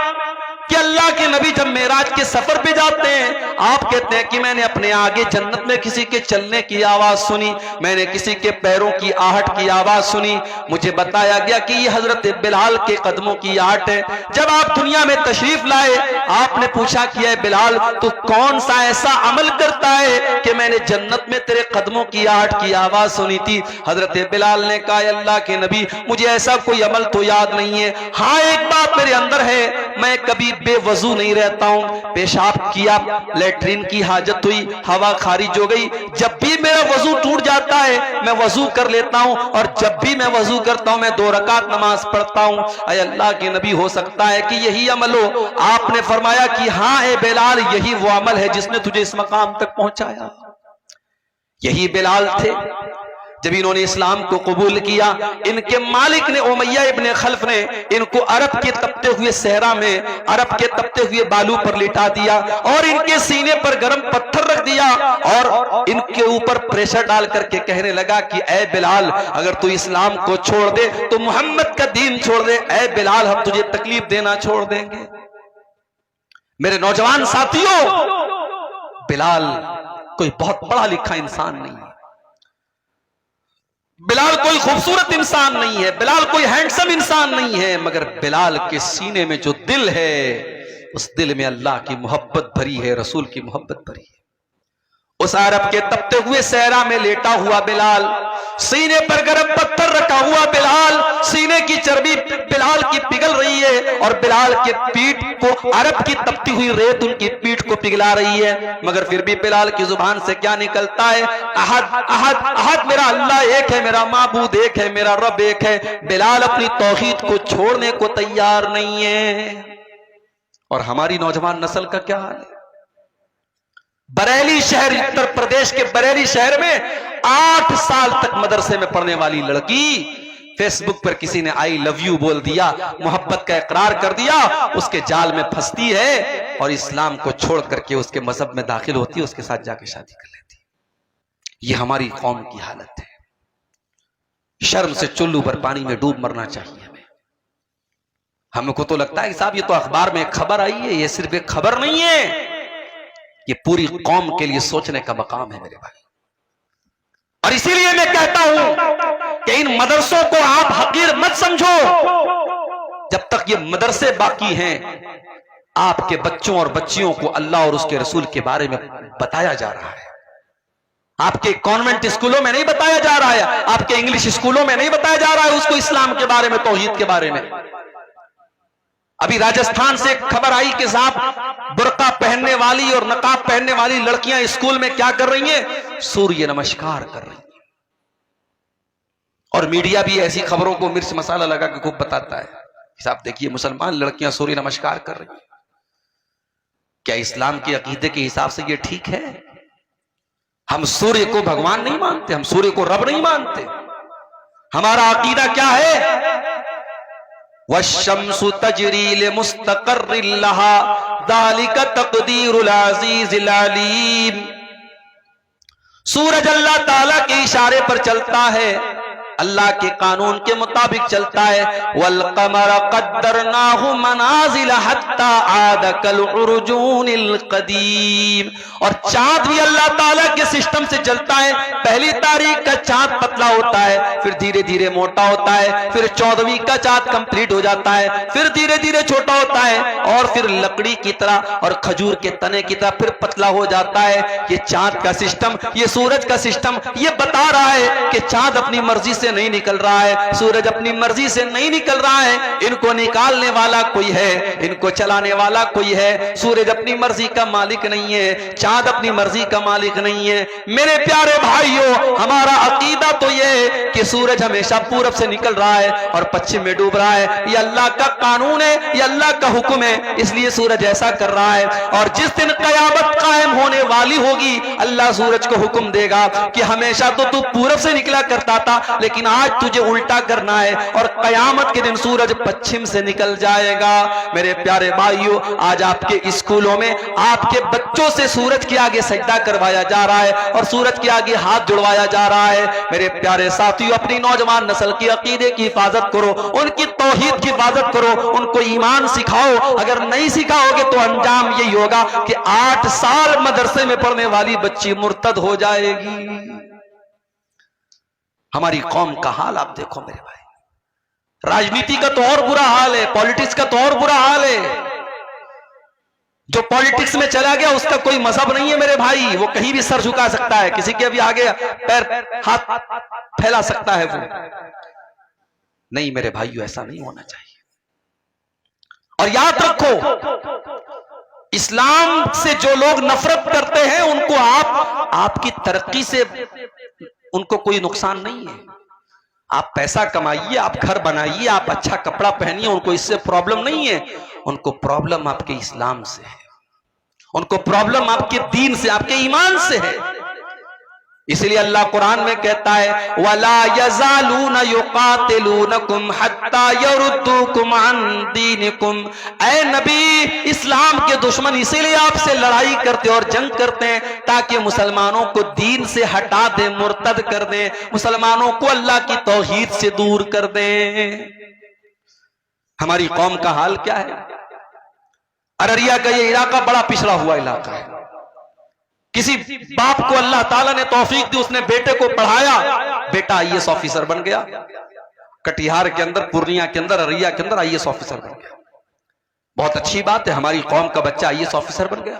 कि अल्लाह के नबी जब मेराज के सफर पे जाते हैं, आप कहते हैं कि मैंने अपने आगे जन्नत में किसी के चलने की आवाज सुनी, मैंने किसी के पैरों की आहट की आवाज सुनी, मुझे बताया गया कि ये हजरत बिलाल के कदमों की आहट है। जब आप दुनिया में तशरीफ लाए, आपने पूछा कि ऐ बिलाल तू कौन सा ऐसा अमल करता है कि मैंने जन्नत में तेरे कदमों की आहट की आवाज सुनी थी। हजरत बिलाल ने कहा अल्लाह के नबी मुझे ऐसा कोई अमल तो याद नहीं है, हाँ एक बात मेरे अंदर है, मैं कभी बेवजू नहीं रहता हूं। पेशाब किया, लेटरिन की हाजत हुई, हवा खारिज हो गई, जब भी मेरा वजू टूट जाता है मैं वजू कर लेता हूं, और जब भी मैं वजू करता हूं मैं 2 रकात नमाज पढ़ता हूं। अय अल्लाह के नबी हो सकता है कि यही अमल हो। आपने फरमाया कि हाँ ए बिलाल यही वो अमल है जिसने तुझे इस मकाम तक पहुंचाया। यही बिलाल थे जब इन्होंने इस्लाम को कबूल किया, इनके मालिक ने उमैया इब्ने खल्फ ने इनको अरब के तपते हुए सहरा में, अरब के तपते हुए बालू पर लिटा दिया और इनके सीने पर गर्म पत्थर रख दिया और इनके ऊपर प्रेशर डाल करके कहने लगा कि ऐ बिलाल अगर तू इस्लाम को छोड़ दे तो मोहम्मद का दीन छोड़ दे, ऐ बिलाल हम तुझे तकलीफ देना छोड़ देंगे। मेरे नौजवान साथियों, बिलाल कोई बहुत पढ़ा लिखा इंसान नहीं है, बिलाल कोई खूबसूरत इंसान नहीं है, बिलाल कोई हैंडसम इंसान नहीं है, मगर बिलाल के सीने में जो दिल है उस दिल में अल्लाह की मोहब्बत भरी है, रसूल की मोहब्बत भरी है। उस अरब के तपते हुए सहरा में लेटा हुआ बिलाल, सीने पर गर्म पत्थर रखा हुआ बिलाल, सीने की चर्बी बिलाल की पिघल रही है और बिलाल के पीठ को अरब की तपती हुई रेत उनकी पीठ को पिघला रही है, मगर फिर भी बिलाल की जुबान से क्या निकलता है? अहद अहद अहद, मेरा अल्लाह एक है, मेरा माबूद एक है, मेरा रब एक है। बिलाल अपनी तौहीद को छोड़ने को तैयार नहीं है। और हमारी नौजवान नस्ल का क्या हाल है? बरेली शहर, उत्तर प्रदेश के बरेली शहर में 8 साल तक मदरसे में पढ़ने वाली लड़की फेसबुक पर किसी ने आई लव यू बोल दिया, मोहब्बत का इकरार कर दिया, उसके जाल में फंसती है और इस्लाम को छोड़ करके उसके मजहब में दाखिल होती है, उसके साथ जाके शादी कर लेती है। ये हमारी कौम की हालत है। शर्म से चुल्लू पर पानी में डूब मरना चाहिए हमें। हमको तो लगता है कि साहब ये तो अखबार में खबर आई है, ये सिर्फ एक खबर नहीं है, ये पूरी कौम के लिए सोचने का मकाम है मेरे भाई। और इसीलिए मैं कहता हूं कि इन मदरसों को आप हकीर मत समझो। जब तक ये मदरसे बाकी हैं, आपके बच्चों और बच्चियों को अल्लाह और उसके रसूल के बारे में बताया जा रहा है। आपके कॉन्वेंट स्कूलों में नहीं बताया जा रहा है, आपके इंग्लिश स्कूलों में नहीं बताया जा रहा है उसको इस्लाम के बारे में, तौहीद के बारे में। अभी राजस्थान से खबर आई कि साहब बुर्का पहनने वाली और नकाब पहनने वाली लड़कियां स्कूल में क्या कर रही हैं? सूर्य नमस्कार कर रही हैं। और मीडिया भी ऐसी खबरों को मिर्च मसाला लगा के खूब बताता है, साहब देखिए मुसलमान लड़कियां सूर्य नमस्कार कर रही हैं। क्या इस्लाम के अकीदे के हिसाब से ये ठीक है? हम सूर्य को भगवान नहीं मानते, हम सूर्य को रब नहीं मानते। हमारा अकीदा क्या है? वश्शम्सु तजरी लिमुस्तक़र्रिन लहा ज़ालिका तक़दीरुल अज़ीज़िल अलीम। सूरज अल्लाह ताला के इशारे पर चलता है, अल्लाह के कानून के मुताबिक चलता है। वल क़मर क़द्दरनाहु मनाज़िल हत्ता आद कल उर्जूनिल क़दीम। और चांद भी अल्लाह ताला के सिस्टम से चलता है। पहली तारीख का चांद पतला होता है, फिर धीरे धीरे मोटा होता है, फिर 14वीं का चांद कंप्लीट हो जाता है, फिर धीरे धीरे छोटा होता है और फिर लकड़ी की तरह और खजूर के तने की तरह फिर पतला हो जाता है। ये चांद का सिस्टम, ये सूरज का सिस्टम ये बता रहा है कि चांद अपनी मर्जी से नहीं निकल रहा है, सूरज अपनी मर्जी से नहीं निकल रहा है। इनको निकालने वाला कोई है, इनको चलाने वाला कोई है। सूरज अपनी मर्जी का मालिक नहीं है, चांद अपनी मर्जी का मालिक नहीं है। मेरे प्यारे भाइयों, हमारा अकीदा तो ये है कि सूरज हमेशा पूरब से निकल रहा है और पश्चिम में डूब रहा है। ये अल्लाह का कानून है, ये अल्लाह का हुक्म है, इसलिए सूरज ऐसा कर रहा है। और जिस दिन कयामत कायम होने वाली होगी, अल्लाह सूरज को हुक्म देगा कि हमेशा तो तू पूरब से निकला करता था, लेकिन आज तुझे उल्टा करना है और कयामत के दिन सूरज पश्चिम से निकल जाएगा। मेरे प्यारे भाइयों, आज आपके स्कूलों में आपके बच्चों से सूरज के आगे सजदा करवाया जा रहा है और सूरज के आगे हाथ जुड़वाया जा रहा है। मेरे प्यारे साथियों, अपनी नौजवान नस्ल की अकीदे की हिफाजत करो, उनकी तौहीद की हिफाजत करो, उनको ईमान सिखाओ। अगर नहीं सिखाओगे तो अंजाम यही होगा कि 8 साल मदरसे में पढ़ने वाली बच्ची मुर्तद हो जाएगी। हमारी कौम का हाल आप देखो मेरे भाई। राजनीति का तो और बुरा हाल है, पॉलिटिक्स का तो और बुरा हाल है। जो पॉलिटिक्स में चला गया उसका कोई मजहब नहीं है मेरे भाई, वो कहीं भी सर झुका सकता है, किसी के भी आगे पैर हाथ फैला सकता है वो। नहीं मेरे भाइयों, ऐसा नहीं होना चाहिए। और याद रखो, इस्लाम से जो लोग नफरत करते हैं उनको आपकी तरक्की से उनको कोई नुकसान नहीं है। आप पैसा कमाइए, आप घर बनाइए, आप अच्छा कपड़ा पहनिए, उनको इससे प्रॉब्लम नहीं है। उनको प्रॉब्लम आपके इस्लाम से है, उनको प्रॉब्लम आपके दीन से, आपके ईमान से है। इसलिए अल्लाह कुरान में कहता है, वला यज़ालून युकातिलूनकुम हत्ता यरुद्दूकुम अन दीनिकुम। ऐ नबी, इस्लाम के दुश्मन इसीलिए आपसे लड़ाई करते और जंग करते हैं ताकि मुसलमानों को दीन से हटा दें, मुर्तद कर दें, मुसलमानों को अल्लाह की तौहीद से दूर कर दें। हमारी कौम का हाल क्या है? अररिया का ये इलाका बड़ा पिछड़ा हुआ इलाका है। किसी बाप को अल्लाह ताला ने तौफीक दी, उसने बेटे को पढ़ाया, बेटा आईएएस ऑफिसर बन गया। कटिहार के अंदर, पूर्णिया के अंदर, अररिया के अंदर आईएएस ऑफिसर बन गया। बहुत अच्छी बात है, हमारी कौम का बच्चा आईएएस ऑफिसर बन गया।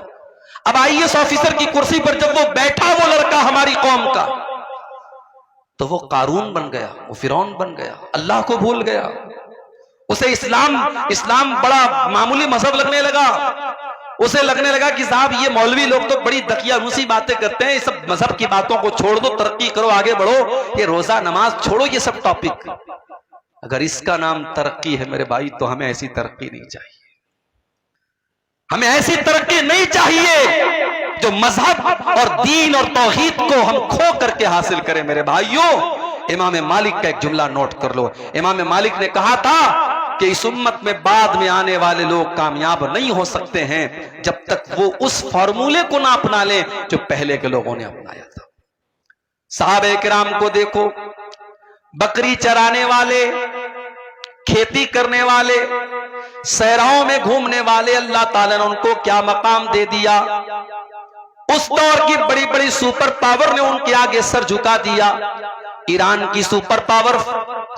अब आईएएस ऑफिसर की कुर्सी पर जब वो बैठा, वो लड़का हमारी कौम का, तो वो कारून बन गया, वो फिरौन बन गया, अल्लाह को भूल गया। उसे इस्लाम बड़ा मामूली मजहब लगने लगा। उसे लगने लगा कि साहब ये मौलवी लोग तो बड़ी दकियानूसी बातें करते हैं, ये सब मजहब की बातों को छोड़ दो, तरक्की करो, आगे बढ़ो, ये रोजा नमाज छोड़ो, ये सब टॉपिक। अगर इसका नाम तरक्की है मेरे भाई, तो हमें ऐसी तरक्की नहीं चाहिए। हमें ऐसी तरक्की नहीं चाहिए जो मजहब और दीन और तौहीद को हम खो करके हासिल करें मेरे भाइयों। इमाम मालिक का एक जुमला नोट कर लो। इमाम मालिक ने कहा था कि इस उम्मत में बाद में आने वाले लोग कामयाब नहीं हो सकते हैं जब तक वो उस फॉर्मूले को ना अपना लें जो पहले के लोगों ने अपनाया था। सहाबे किराम को देखो, बकरी चराने वाले, खेती करने वाले, सहराओं में घूमने वाले, अल्लाह ताला ने उनको क्या मकाम दे दिया। उस दौर की बड़ी बड़ी सुपर पावर ने उनके आगे सर झुका दिया। ईरान की सुपर पावर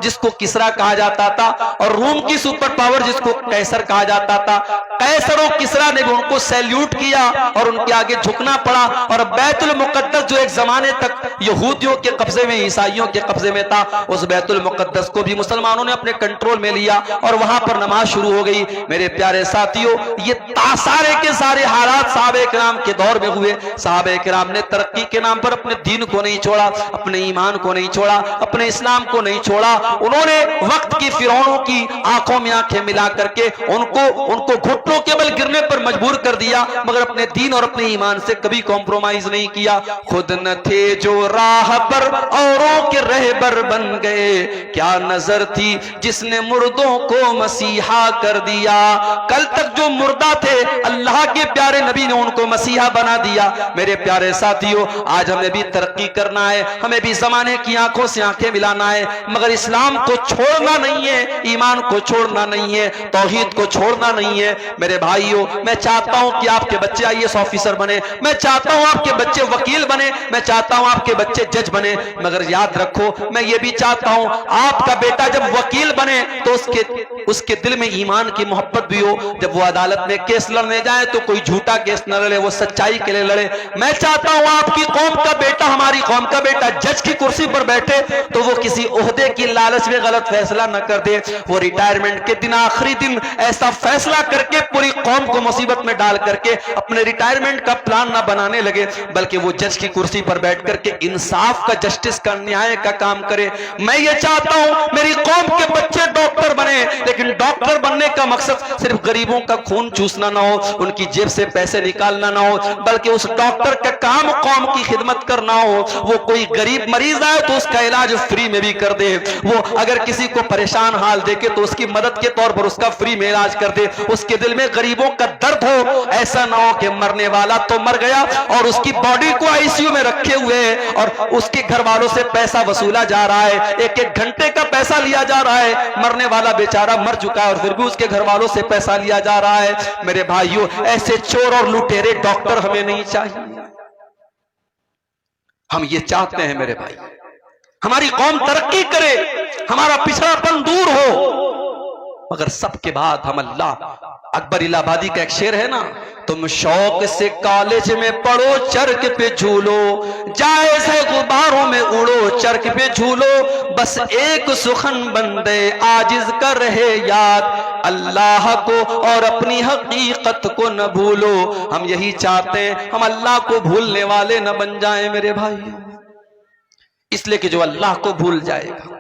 जिसको किसरा कहा जाता था, और रूम की सुपर पावर जिसको कैसर कहा जाता था, कैसर और किसरा ने भी उनको सैल्यूट किया और उनके आगे झुकना पड़ा। और बैतुल मुकद्दस जो एक जमाने तक यहूदियों के कब्जे में, ईसाइयों के कब्जे में था, उस बैतुल मुकद्दस को भी मुसलमानों ने अपने कंट्रोल में लिया और वहां पर नमाज शुरू हो गई। मेरे प्यारे साथियों, ये सारे के सारे हालात सहाबे किराम के दौर में हुए। सहाबे किराम ने तरक्की के नाम पर अपने दीन को नहीं छोड़ा, अपने ईमान को नहीं छोड़ा, अपने इस्लाम को नहीं छोड़ा। उन्होंने वक्त की फिरौनों की आंखों में आंखें मिला करके उनको घुटनों के बल गिरने पर मजबूर कर दिया, मगर अपने दीन और अपने ईमान से कभी कॉम्प्रोमाइज नहीं किया। खुद न थे जो राह पर, औरों के रहबर बन गए। क्या नजर थी जिसने मुर्दों को मसीहा कर दिया। कल तक जो मुर्दा थे, अल्लाह के प्यारे नबी ने उनको मसीहा बना दिया। मेरे प्यारे साथियों, आज हमें भी तरक्की करना है, हमें भी जमाने की आंखों से आंखें मिलाना है, मगर इस्लाम को छोड़ना नहीं है, ईमान को छोड़ना नहीं है, तौहीद को छोड़ना नहीं है। मेरे भाइयों, मैं चाहता हूं कि आपके बच्चे आईएएस ऑफिसर बने, मैं चाहता हूं आपके बच्चे वकील बने, मैं चाहता हूं आपके बच्चे जज बने, मगर याद रखो, मैं ये भी चाहता हूं आपका बेटा जब वकील बने तो उसके दिल में ईमान की मोहब्बत भी हो। जब वो अदालत में केस लड़ने जाए तो कोई झूठा केस न लड़े, वो सच्चाई के लिए लड़े। मैं चाहता हूं आपकी कौम का बेटा, हमारी कौम का बेटा जज की कुर्सी पर बैठे तो वो किसी ओहदे की लालच में गलत फैसला न कर दे। वो रिटायरमेंट के दिन, आखिरी दिन ऐसा फैसला करके पूरी कौम को मुसीबत में डाल करके अपने रिटायरमेंट का प्लान न बनाने लगे, बल्कि वो जज की कुर्सी पर बैठ करके इंसाफ का, जस्टिस का, न्याय का काम करे। मैं ये चाहता हूं मेरी कौम के बच्चे डॉक्टर बने, लेकिन डॉक्टर बनने का मकसद सिर्फ गरीबों का खून चूसना ना हो, उनकी जेब से पैसे निकालना ना हो, बल्कि उस डॉक्टर का काम कौम की खिदमत करना हो। वो कोई गरीब मरीज आए तो उसका इलाज फ्री में भी कर दे, वो अगर किसी को परेशान हाल देखे तो उसकी मदद के तौर पर उसका फ्री में इलाज कर दे, उसके दिल में गरीबों का दर्द हो। ऐसा ना हो कि मरने वाला तो मर गया और उसकी बॉडी को आईसीयू में रखे हुए है और उसके घर वालों से पैसा वसूला जा रहा है, एक एक घंटे का पैसा लिया जा रहा है। मरने वाला बेचारा मर चुका है और फिर भी उसके घर वालों से पैसा लिया जा रहा है। मेरे भाइयों, ऐसे चोर और लुटेरे डॉक्टर हमें नहीं चाहिए। हम ये चाहते हैं मेरे भाई, हमारी कौम तरक्की करे, हमारा पिछड़ापन दूर हो, मगर सबके बाद हम अल्लाह। अकबर इलाहाबादी का एक शेर है ना, तुम शौक से कॉलेज में पढ़ो, चरक पे झूलो, जायज है गुब्बारों में उड़ो, चरक पे झूलो, बस एक सुखन बंदे आजिज कर रहे याद, अल्लाह को और अपनी हकीकत को न भूलो। हम यही चाहते हैं, हम अल्लाह को भूलने वाले न बन जाएं मेरे भाई। इसलिए कि जो अल्लाह को भूल जाएगा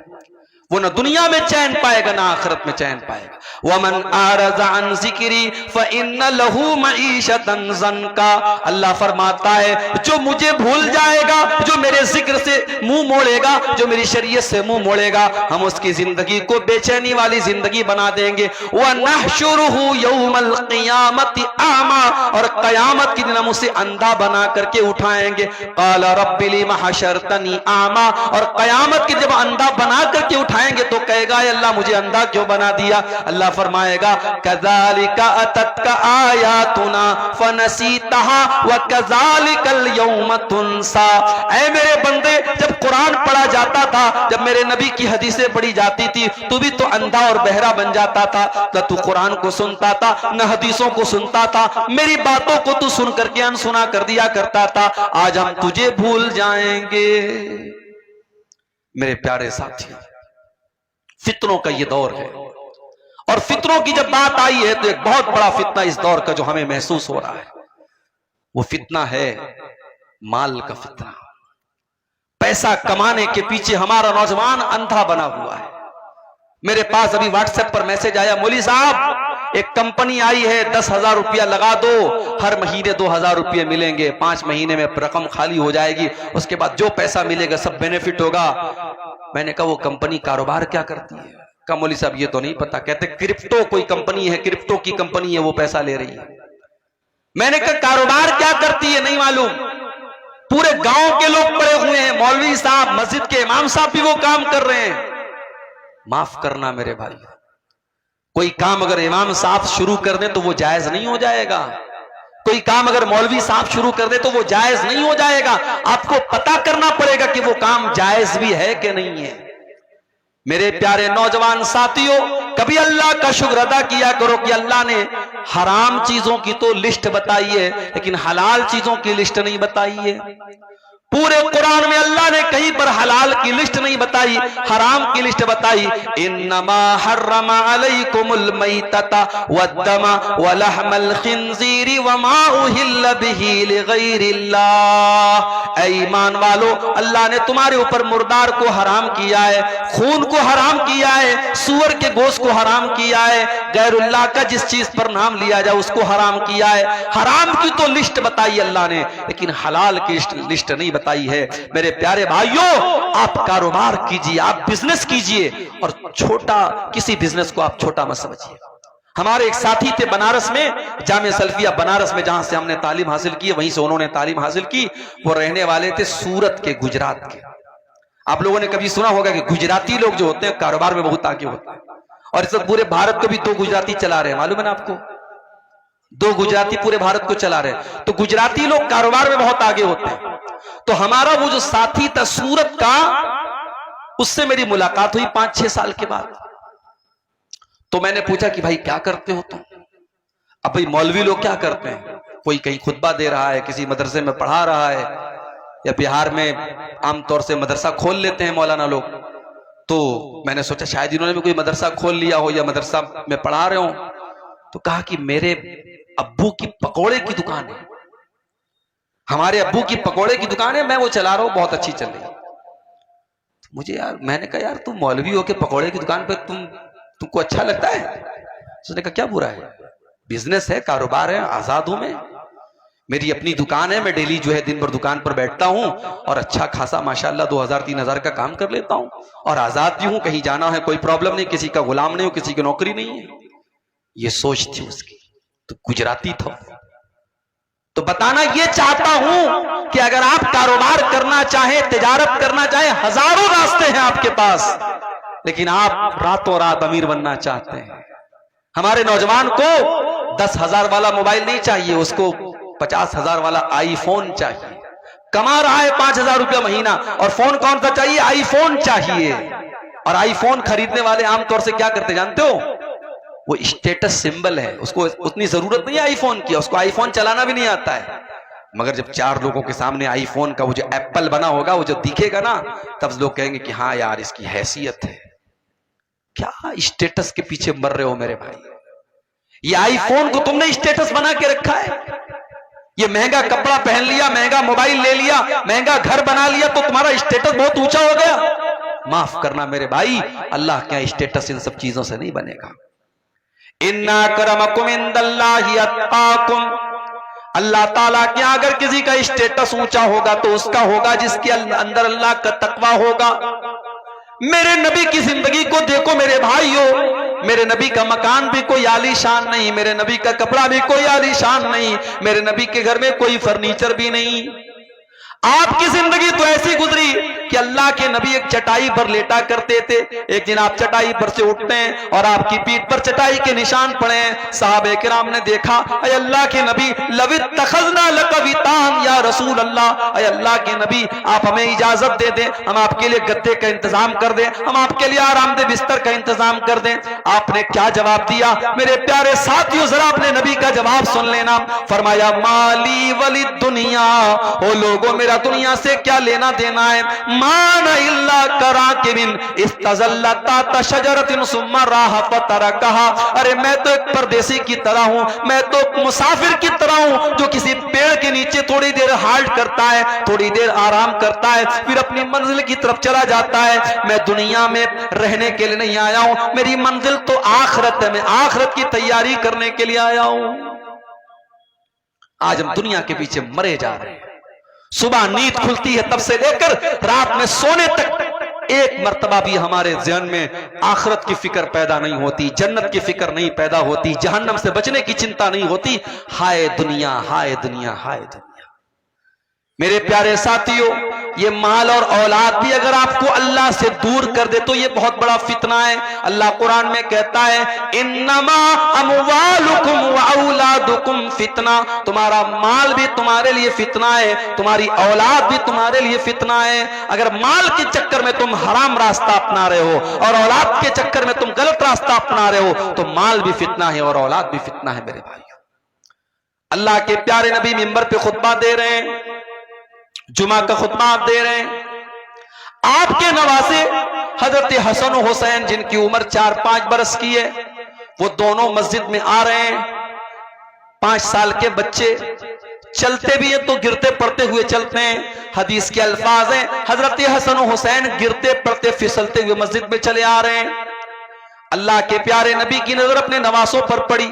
वो न दुनिया में चैन पाएगा ना आखिरत में चैन पाएगा। वमन आरज़ अन ज़िक्री फ़इन्न लहू मईशतन ज़न्का, अल्लाह फरमाता है जो मुझे भूल जाएगा, जो मेरे जिक्र से मुंह मोड़ेगा, जो मेरी शरीयत से मुंह मोड़ेगा, हम उसकी जिंदगी को बेचैनी वाली जिंदगी बना देंगे। व नहशुरुहु यौमल क़ियामति आमा, और क़यामत के दिन हम उसे अंधा बना करके उठाएंगे। क़ाल रब्बि लिमा हशरतनी आमा, और क़यामत के जब अंधा बना करके आएंगे तो कहेगा अल्लाह मुझे अंधा क्यों बना दिया। अल्लाह फरमाएगा कज़ालिका अततका आयातुना फनसीतहा व कज़ालिकल यौम तुनसा। ऐ मेरे बंदे, जब कुरान पढ़ा जाता था, जब मेरे नबी की हदीसें पढ़ी जाती थी, तू भी तो अंधा और बहरा बन जाता था। तो तू कुरान को सुनता था न हदीसों को सुनता था, मेरी बातों को तू सुन करके अनसुना कर दिया करता था। आज हम तुझे भूल जाएंगे। मेरे प्यारे साथी, फितनों का ये दौर है, और फितनों की जब बात आई है तो एक बहुत बड़ा फितना इस दौर का जो हमें महसूस हो रहा है, वो फितना है माल का फितना। पैसा कमाने के पीछे हमारा नौजवान अंधा बना हुआ है। मेरे पास अभी व्हाट्सएप पर मैसेज आया, मौली साहब एक कंपनी आई है, 10,000 रुपया लगा दो, हर महीने 2,000 रुपये मिलेंगे, 5 महीने में रकम खाली हो जाएगी, उसके बाद जो पैसा मिलेगा सब बेनिफिट होगा। मैंने कहा वो कंपनी कारोबार क्या करती है? कहा मौली साहब ये तो नहीं पता। कहते क्रिप्टो कोई कंपनी है, क्रिप्टो की कंपनी है, वो पैसा ले रही है। मैंने कहा कारोबार क्या करती है नहीं मालूम, पूरे गांव के लोग पड़े हुए हैं, मौलवी साहब, मस्जिद के इमाम साहब भी वो काम कर रहे हैं। माफ करना मेरे भाई, कोई काम अगर इमाम साहब शुरू कर दे तो वो जायज नहीं हो जाएगा, कोई काम अगर मौलवी साहब शुरू कर दे तो वो जायज नहीं हो जाएगा। आपको पता करना पड़ेगा कि वो काम जायज भी है कि नहीं है। मेरे प्यारे नौजवान साथियों, कभी अल्लाह का शुक्र अदा किया करो कि अल्लाह ने हराम चीजों की तो लिस्ट बताई है, लेकिन हलाल चीजों की लिस्ट नहीं बताई है। पूरे कुरान में अल्लाह ने कहीं पर हलाल की लिस्ट नहीं बताई, हराम की लिस्ट बताई। इन्नमा हर्रमा अलैकुमुल मैतता वद्दमा वलहमल खिंजीरी वमा उहिल्ल बिही लिगैरिल्लाह। ऐ ईमान वालो, अल्लाह ने तुम्हारे ऊपर मुर्दार को हराम किया है, खून को हराम किया है, सुअर के गोश्त को हराम किया है, गैरुल्लाह का जिस चीज पर नाम लिया जाए उसको हराम किया है। हराम की तो लिस्ट बताई अल्लाह ने, लेकिन हलाल की लिस्ट नहीं बताई है। मेरे प्यारे भाइयों, आप कारोबार कीजिए, आप बिजनेस कीजिए, और छोटा किसी बिजनेस को आप छोटा मत समझिए। हमारे एक साथी थे बनारस में, जामिया सल्फिया बनारस में, जहां से हमने तालीम हासिल की, वहीं से उन्होंने तालीम हासिल की। वो रहने वाले थे सूरत के, गुजरात के। आप लोगों ने कभी सुना होगा कि गुजराती लोग जो होते हैं कारोबार में बहुत आगे होते हैं, और इस पूरे भारत को भी 2 गुजराती चला रहे हैं, मालूम है ना आपको? 2 गुजराती पूरे भारत को चला रहे हैं। तो गुजराती लोग कारोबार में बहुत आगे होते हैं। तो हमारा वो जो साथी था सूरत का, उससे मेरी मुलाकात हुई 5-6 साल के बाद। तो मैंने पूछा कि भाई क्या करते हो तुम? अब भाई मौलवी लोग क्या करते हैं, कोई कहीं खुतबा दे रहा है, किसी मदरसे में पढ़ा रहा है, या बिहार में आमतौर से मदरसा खोल लेते हैं मौलाना लोग, तो मैंने सोचा शायद इन्होंने भी कोई मदरसा खोल लिया हो या मदरसा में पढ़ा रहे हो। तो कहा कि मेरे अब्बू की पकोड़े की दुकान है, हमारे अब्बू की पकोड़े की दुकान है, मैं वो चला रहा हूं, बहुत अच्छी चल रही है। मुझे यार, मैंने कहा यार तुम मौलवी हो के पकोड़े की दुकान पे तुमको अच्छा लगता है? उसने कहा क्या बुरा है, बिजनेस है, कारोबार है, आजाद हूं मैं, मेरी अपनी दुकान है, मैं डेली जो है दिन भर दुकान पर बैठता हूं और अच्छा खासा माशाल्लाह 2000-3000 का काम कर लेता हूं और आजाद भी हूं, कहीं जाना है कोई प्रॉब्लम नहीं, किसी का गुलाम नहीं हूं, किसी की नौकरी नहीं है। ये सोच थी उसकी। तो गुजराती था, तो बताना ये चाहता हूं कि अगर आप कारोबार करना चाहें, तिजारत करना चाहें, हजारों रास्ते हैं आपके पास, लेकिन आप रातों रात अमीर बनना चाहते हैं। हमारे नौजवान को 10,000 वाला मोबाइल नहीं चाहिए, उसको 50,000 वाला आईफोन चाहिए। कमा रहा है 5,000 रुपया महीना और फोन कौन सा चाहिए? आईफोन चाहिए। और आईफोन खरीदने वाले आमतौर से क्या करते जानते हो? वो स्टेटस सिंबल है, उसको उतनी जरूरत नहीं है आईफोन की, उसको आईफोन चलाना भी नहीं आता है, मगर जब 4 लोगों के सामने आईफोन का वो जो एप्पल बना होगा, वो जो दिखेगा ना, तब लोग कहेंगे कि हाँ यार इसकी हैसियत है। क्या स्टेटस के पीछे मर रहे हो मेरे भाई? ये आईफोन को तुमने स्टेटस बना के रखा है। ये महंगा कपड़ा पहन लिया, महंगा मोबाइल ले लिया, महंगा घर बना लिया, तो तुम्हारा स्टेटस बहुत ऊंचा हो गया। माफ करना मेरे भाई, अल्लाह क्या स्टेटस इन सब चीजों से नहीं बनेगा। इन्ना करमकुम इंदल्लाहि अत्काकुम, अल्लाह ताला के अगर किसी का स्टेटस ऊंचा होगा तो उसका होगा जिसके अंदर अल्लाह का तकवा होगा। मेरे नबी की जिंदगी को देखो मेरे भाइयों, मेरे नबी का मकान भी कोई आलीशान नहीं, मेरे नबी का कपड़ा भी कोई आलीशान नहीं, मेरे नबी के घर में कोई फर्नीचर भी नहीं। आपकी जिंदगी तो ऐसी गुजरी कि अल्लाह के नबी एक चटाई पर लेटा करते थे। एक दिन आप चटाई पर से उठते हैं और आपकी पीठ पर चटाई के निशान पड़े हैं। साहबे किराम ने देखा, अय अल्लाह के नबी, लवित तखज़ना लकवितान या रसूल अल्लाह, अय अल्लाह के नबी आप हमें इजाजत दे दें, हम आपके लिए गद्दे का इंतजाम कर दें, हम आपके लिए आरामदेह बिस्तर का इंतजाम कर दें। आपने क्या जवाब दिया मेरे प्यारे साथियों? जरा अपने नबी का जवाब सुन लेना। फरमाया माली वली दुनिया, ओ लोगों मेरा दुनिया से क्या लेना देना है। मान इल्ला करा के बिन इस्तज़ल्लता तशजरतिन सुम्मा राह फतरकहा, अरे मैं तो एक परदेसी की तरह हूं, मैं तो मुसाफिर की तरह हूं जो किसी पेड़ के नीचे थोड़ी देर हाल्ट करता है, थोड़ी देर आराम करता है, फिर अपनी मंजिल की तरफ चला जाता है। मैं दुनिया में रहने के लिए नहीं आया हूं, मेरी मंजिल तो आखिरत है, मैं आखिरत की तैयारी करने के लिए आया हूं। आज हम दुनिया के पीछे मरे जा रहे हैं। सुबह नींद खुलती है तब से लेकर रात में सोने तक एक मर्तबा भी हमारे ज़हन में आखिरत की फिक्र पैदा नहीं होती, जन्नत की फिक्र नहीं पैदा होती, जहन्नम से बचने की चिंता नहीं होती। हाय दुनिया, हाय दुनिया, हाय दुनिया। मेरे प्यारे साथियों, ये माल और औलाद भी अगर आपको अल्लाह से दूर कर दे तो ये बहुत बड़ा फितना है। अल्लाह कुरान में कहता है इन्नमा अमवालुकुम व औलादुकुम फितना, तुम्हारा माल भी तुम्हारे लिए फितना है, तुम्हारी औलाद भी तुम्हारे लिए फितना है। अगर माल के चक्कर में तुम हराम रास्ता अपना रहे हो और औलाद के चक्कर में तुम गलत रास्ता अपना रहे हो तो माल भी फितना है और औलाद भी फितना है मेरे भाइयों। अल्लाह के प्यारे नबी मिंबर पे खुतबा दे रहे हैं, जुमा का खुतबा आप दे रहे हैं। आपके नवासे हजरत हसन और हुसैन जिनकी उम्र 4-5 बरस की है, वो दोनों मस्जिद में आ रहे हैं। 5 साल के बच्चे चलते भी हैं तो गिरते पड़ते हुए चलते हैं। हदीस के अल्फाज हैं, हजरत हसन और हुसैन गिरते पड़ते फिसलते हुए मस्जिद में चले आ रहे हैं। अल्लाह के प्यारे नबी की नजर अपने नवासों पर पड़ी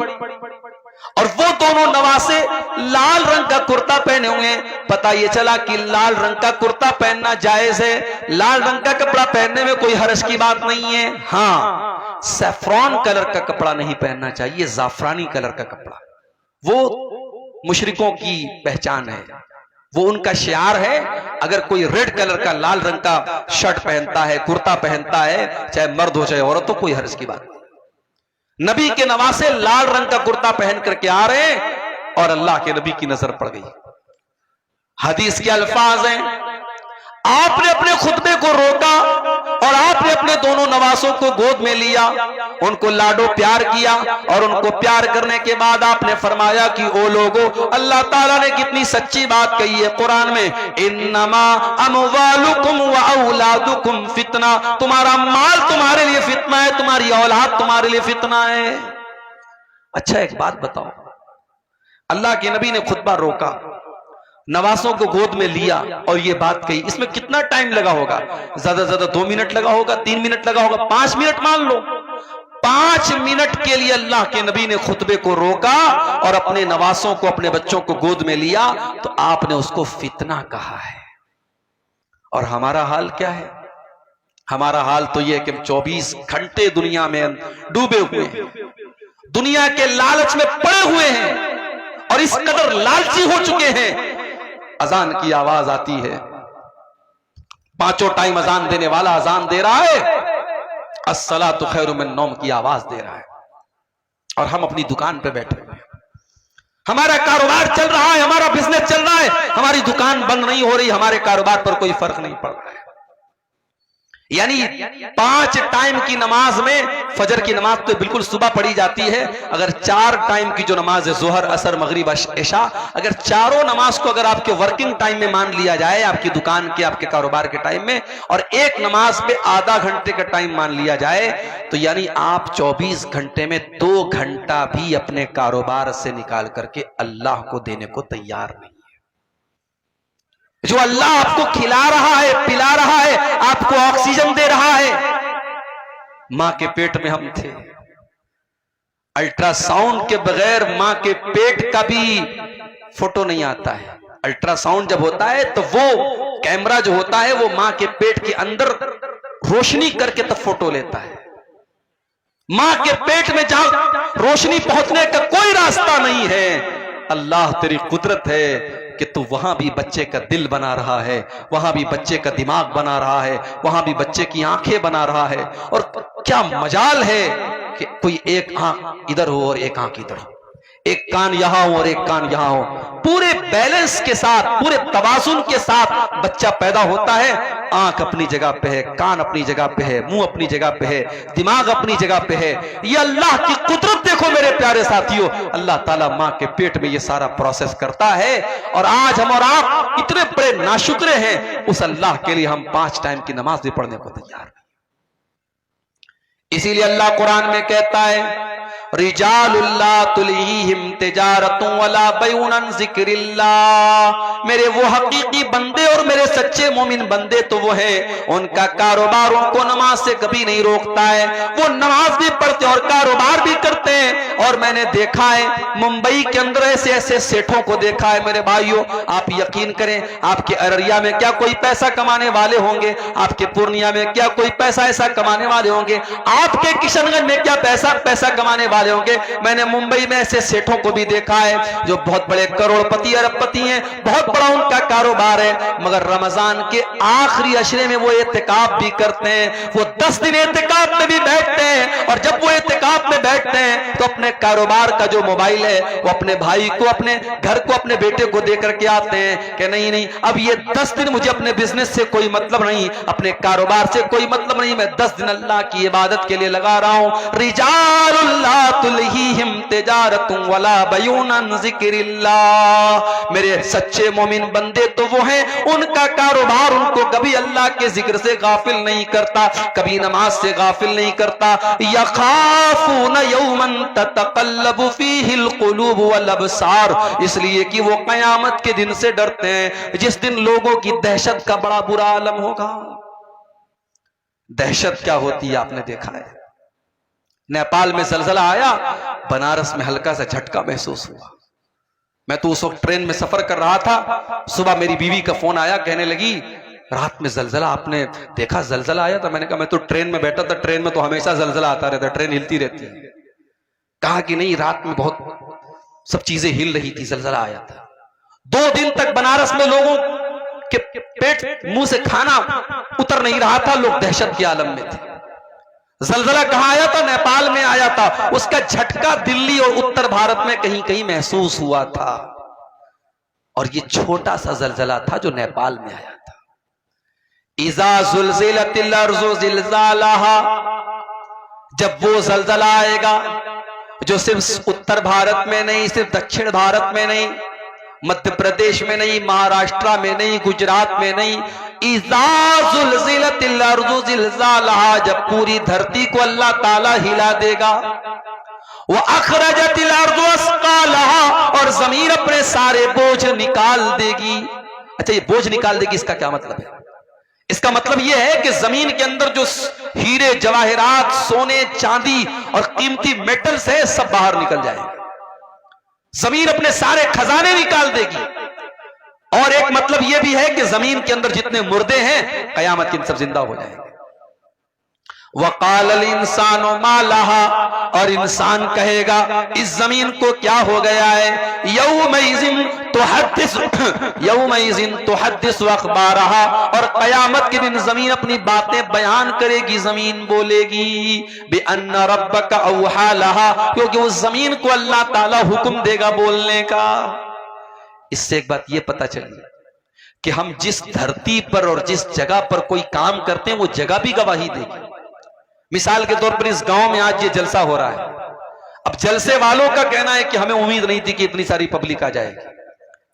और वो दोनों नवासे लाल रंग का कुर्ता पहने हुए हैं। पता ये चला कि लाल रंग का कुर्ता पहनना जायज है, लाल रंग का कपड़ा पहनने में कोई हर्ज की बात नहीं है। हाँ, सैफ्रॉन कलर का कपड़ा नहीं पहनना चाहिए, जाफरानी कलर का कपड़ा। वो मुशरिकों की पहचान है, वो उनका शियार है। अगर कोई रेड कलर का लाल रंग का शर्ट पहनता है, कुर्ता पहनता है, चाहे मर्द हो चाहे औरत हो, कोई हर्ज की बात नहीं। नबी के नवासे लाल रंग का कुर्ता पहन करके आ रहे हैं और अल्लाह के नबी की नजर पड़ गई। हदीस के अल्फाज हैं, आपने अपने खुतबे को रोका और आपने अपने दोनों नवासों को गोद में लिया, उनको लाडो प्यार किया, और उनको प्यार करने के बाद आपने फरमाया कि ओ लोगों, अल्लाह ताला ने कितनी सच्ची बात कही है कुरान में, इन्नमा अमवालुकुम व औलादुकुम फितना, तुम्हारा माल तुम्हारे लिए फितना है, तुम्हारी औलाद तुम्हारे लिए फितना है। अच्छा एक बात बताओ, अल्लाह के नबी ने खुतबा रोका, नवासों को गोद में लिया और ये बात कही, इसमें कितना टाइम लगा होगा? ज्यादा से ज्यादा 2 मिनट लगा होगा, 3 मिनट लगा होगा, 5 मिनट मान लो। 5 मिनट के लिए अल्लाह के नबी ने खुतबे को रोका और अपने नवासों को, अपने बच्चों को गोद में लिया, तो आपने उसको फितना कहा है। और हमारा हाल क्या है? हमारा हाल तो यह कि हम 24 घंटे दुनिया में डूबे हुए हैं, दुनिया के लालच में पड़े हुए हैं और इस कदर लालची हो चुके हैं। अजान की आवाज आती है, 5 टाइम अजान देने वाला अजान दे रहा है, अस्सलातु खैरुम मिन नौम की आवाज दे रहा है, और हम अपनी दुकान पे बैठे हुए हैं। हमारा कारोबार चल रहा है, हमारा बिजनेस चल रहा है, हमारी दुकान बंद नहीं हो रही, हमारे कारोबार पर कोई फर्क नहीं पड़ रहा है। यानी 5 टाइम की नमाज में, फजर की नमाज तो बिल्कुल सुबह पढ़ी जाती है, अगर 4 टाइम की जो नमाज है, जोहर, असर, मगरिब, इशा, अगर चारों नमाज को अगर आपके वर्किंग टाइम में मान लिया जाए, आपकी दुकान के, आपके कारोबार के टाइम में, और एक नमाज पे आधा घंटे का टाइम मान लिया जाए, तो यानी आप 24 घंटे में 2 घंटा भी अपने कारोबार से निकाल करके अल्लाह को देने को तैयार नहीं। जो अल्लाह आपको खिला रहा है, पिला रहा है, आपको ऑक्सीजन दे रहा है। मां के पेट में हम थे, अल्ट्रासाउंड के बगैर मां के पेट का भी फोटो नहीं आता है। अल्ट्रासाउंड जब होता है तो वो कैमरा जो होता है वो मां के पेट के अंदर रोशनी करके तब फोटो लेता है। मां के पेट में जहां रोशनी पहुंचने का कोई रास्ता नहीं है, अल्लाह तेरी कुदरत है कि तू वहां भी बच्चे का दिल बना रहा है, वहां भी बच्चे का दिमाग बना रहा है, वहां भी बच्चे की आंखें बना रहा है। और क्या मजाल है कि कोई एक आंख इधर हो और एक आंख इधर हो, एक कान यहां हो और एक कान यहां हो, पूरे बैलेंस के साथ, पूरे तवाजुन के साथ बच्चा पैदा होता है। आंख अपनी जगह पे है, कान अपनी जगह पे है, मुंह अपनी जगह पे है, दिमाग अपनी जगह पे है। ये अल्लाह की कुदरत देखो मेरे प्यारे साथियों, अल्लाह ताला मां के पेट में ये सारा प्रोसेस करता है। और आज हम और आप इतने बड़े नाशुक्रे हैं, उस अल्लाह के लिए हम 5 टाइम की नमाज भी पढ़ने को तैयार नहीं। इसीलिए अल्लाह कुरान में कहता है, रिजालुल्लाह तुलहीहिम तिजारतुन वला बैउन अन ज़िक्रिल्लाह, मेरे वो हकीकी बंदे और मेरे सच्चे मोमिन बंदे तो वो हैं, उनका कारोबार उनको नमाज से कभी नहीं रोकता है। वो नमाज भी पढ़ते और कारोबार भी करते हैं। और मैंने देखा है मुंबई के अंदर ऐसे ऐसे सेठों को देखा है मेरे भाइयों, आप यकीन करें, आपके अररिया में क्या कोई पैसा कमाने वाले होंगे, आपके पूर्णिया में क्या कोई पैसा ऐसा कमाने वाले होंगे, आपके किशनगंज में क्या पैसा कमाने वाले होंगे। मैंने मुंबई में ऐसे सेठों को भी देखा है जो बहुत बड़े करोड़पति अरबपति हैं, बहुत बड़ा उनका कारोबार है, मगर रमजान के आखिरी अशरे में वो एतिकाफ भी करते हैं, वो 10 दिन एतिकाफ में भी बैठते हैं। और जब वो एतिकाफ में बैठते हैं तो अपने कारोबार का जो मोबाइल है वो अपने भाई को, अपने घर को, अपने बेटे को दे करके आते हैं कि नहीं नहीं, अब ये 10 दिन मुझे अपने बिजनेस से कोई मतलब नहीं, अपने कारोबार से कोई मतलब नहीं, मैं 10 दिन अल्लाह की इबादत के लिए लगा रहा हूं। रिजालुल्लाह तुलहीहिम तिजारतुन वला बैउन अन ज़िक्रिल्लाह, मेरे सच्चे मोमिन बंदे तो वो हैं, उनका कारोबार उनको कभी अल्लाह के जिक्र से गाफिल नहीं करता, कभी नमाज से गाफिल नहीं करता। यखाफून यौमन ततक़ल्लबु फ़ीहिल क़ुलूब वल अबसार, इसलिए कि वो कयामत के दिन से डरते हैं जिस दिन लोगों की दहशत का बड़ा बुरा आलम होगा। दहशत क्या होती है आपने देखा है, नेपाल में ज़लज़ला आया, बनारस में हल्का सा झटका महसूस हुआ। मैं तो उस वक्त ट्रेन में सफर कर रहा था, सुबह मेरी बीवी का फोन आया, कहने लगी रात में ज़लज़ला, आपने देखा ज़लज़ला आया था? मैंने कहा मैं तो ट्रेन में बैठा था, ट्रेन में तो हमेशा ज़लज़ला आता रहता है, ट्रेन हिलती रहती है। कहा कि नहीं, रात में बहुत सब चीजें हिल रही थी, ज़लज़ला आया था। 2 दिन तक बनारस में लोगों के पेट मुंह से खाना उतर नहीं रहा था, लोग दहशत के आलम में थे। ज़लज़ला कहां आया था? नेपाल में आया था। उसका झटका दिल्ली और उत्तर भारत में कहीं कहीं महसूस हुआ था, और ये छोटा सा ज़लज़ला था जो नेपाल में आया था। इज़ा ज़ुल्ज़िलतिल अर्ज़ु ज़िल्ज़ालहा, जब वो जलजला आएगा जो सिर्फ उत्तर भारत में नहीं, सिर्फ दक्षिण भारत में नहीं, मध्य प्रदेश में नहीं, महाराष्ट्र में नहीं, गुजरात में नहीं, इज़ा ज़ुलज़िलतिल अर्ज़ु ज़िलज़ालहा, जब पूरी धरती को अल्लाह ताला हिला देगा, वो अखरजतिल अर्ज़ु अस्क़ालहा, और जमीन अपने सारे बोझ निकाल देगी। अच्छा, ये बोझ निकाल देगी, इसका क्या मतलब है? इसका मतलब यह है कि जमीन के अंदर जो हीरे जवाहरात, सोने चांदी और कीमती मेटल्स है, सब बाहर निकल जाएंगे। जमीन अपने सारे खजाने निकाल देगी। और एक मतलब यह भी है कि जमीन के अंदर जितने मुर्दे हैं, कयामत के दिन सब जिंदा हो जाएंगे। वक़ालल इंसानु मा लहा, और इंसान कहेगा इस जमीन को क्या हो गया है। यौमइज़िन तुहद्दिसु अख़बारहा, और कयामत के दिन जमीन अपनी बातें बयान करेगी, जमीन बोलेगी बिअन्न रब्बका औहा लहा, क्योंकि उस जमीन को अल्लाह ताला हुक्म देगा बोलने का। इससे एक बात यह पता चली कि हम जिस धरती पर और जिस जगह पर कोई काम करते हैं, वो जगह भी गवाही देगी। मिसाल के तौर पर इस गांव में आज ये जलसा हो रहा है। अब जलसे वालों का कहना है कि हमें उम्मीद नहीं थी कि इतनी सारी पब्लिक आ जाएगी,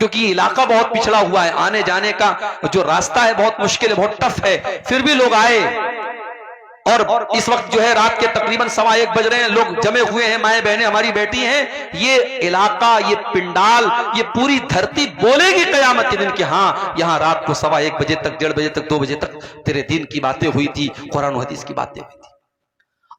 क्योंकि इलाका बहुत पिछड़ा हुआ है, आने जाने का जो रास्ता है बहुत मुश्किल है, बहुत टफ है, फिर भी लोग आए। और इस वक्त जो है रात के तकरीबन 1:15 बज रहे हैं, लोग जमे हुए हैं, माए बहनें हमारी बैठी हैं। ये इलाका, ये पिंडाल, ये पूरी धरती बोलेगी कयामत के दिन कि हाँ, यहां रात को 1:15 बजे तक, 1:30 बजे तक, 2 बजे तक तेरे दिन की बातें हुई थी, कुरान और हदीस की बातें हुई थी।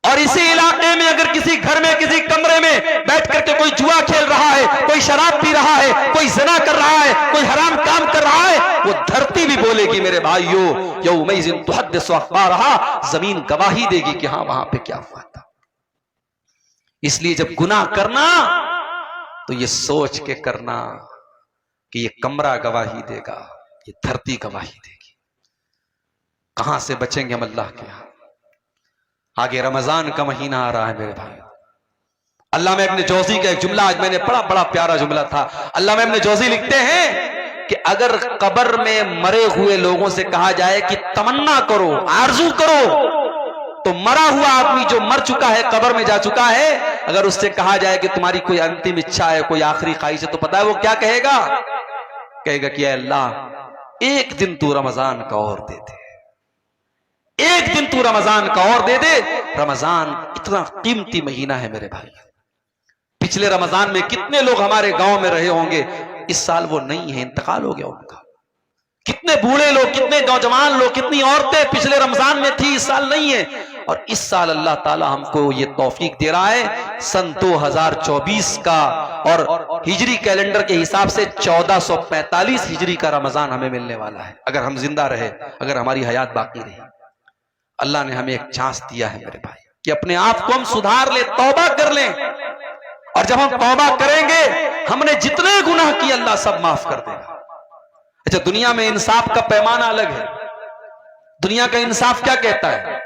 और इसी इलाके में अगर किसी घर में, किसी कमरे में बैठ करके कोई जुआ खेल रहा है, कोई शराब पी रहा है, कोई ज़िना कर रहा है, कोई हराम काम कर रहा है, वो धरती भी बोलेगी मेरे भाइयों, यौमइज़िन तुहद्दिसु अख़बारहा, जमीन गवाही देगी कि हाँ, वहां पे क्या हुआ था। इसलिए जब गुनाह करना तो ये सोच के करना कि ये कमरा गवाही देगा, ये धरती गवाही देगी। कहां से बचेंगे हम अल्लाह के यहां? आगे रमजान का महीना आ रहा है मेरे भाई। अल्लामा इब्न जौज़ी का एक जुमला आज मैंने पढ़ा, बड़ा प्यारा जुमला था। अल्लामा इब्न जौज़ी लिखते हैं कि अगर कब्र में मरे हुए लोगों से कहा जाए कि तमन्ना करो, आरजू करो, तो मरा हुआ आदमी जो मर चुका है, कब्र में जा चुका है, अगर उससे कहा जाए कि तुम्हारी कोई अंतिम इच्छा है, कोई आखिरी ख्वाहिश है, तो पता है वो क्या कहेगा? कहेगा कि अल्लाह एक दिन तू रमजान का और दे दे, एक दिन तू रमजान का और दे दे। रमजान इतना कीमती महीना है मेरे भाई। पिछले रमजान में कितने लोग हमारे गांव में रहे होंगे, इस साल वो नहीं है, इंतकाल हो गया उनका। कितने बूढ़े लोग, कितने नौजवान लोग, कितनी औरतें पिछले रमजान में थी, इस साल नहीं है। और इस साल अल्लाह ताला हमको ये तौफीक दे रहा है, सन 2024 का और हिजरी कैलेंडर के हिसाब से 1445 हिजरी का रमजान हमें मिलने वाला है, अगर हम जिंदा रहे, अगर हमारी हयात बाकी रही। अल्लाह ने हमें एक चांस दिया है मेरे भाई कि अपने आप को हम सुधार ले, तौबा कर लें। और जब हम तौबा करेंगे, हमने जितने गुनाह किए अल्लाह सब माफ कर देगा। अच्छा, दुनिया में इंसाफ का पैमाना अलग है। दुनिया का इंसाफ क्या कहता है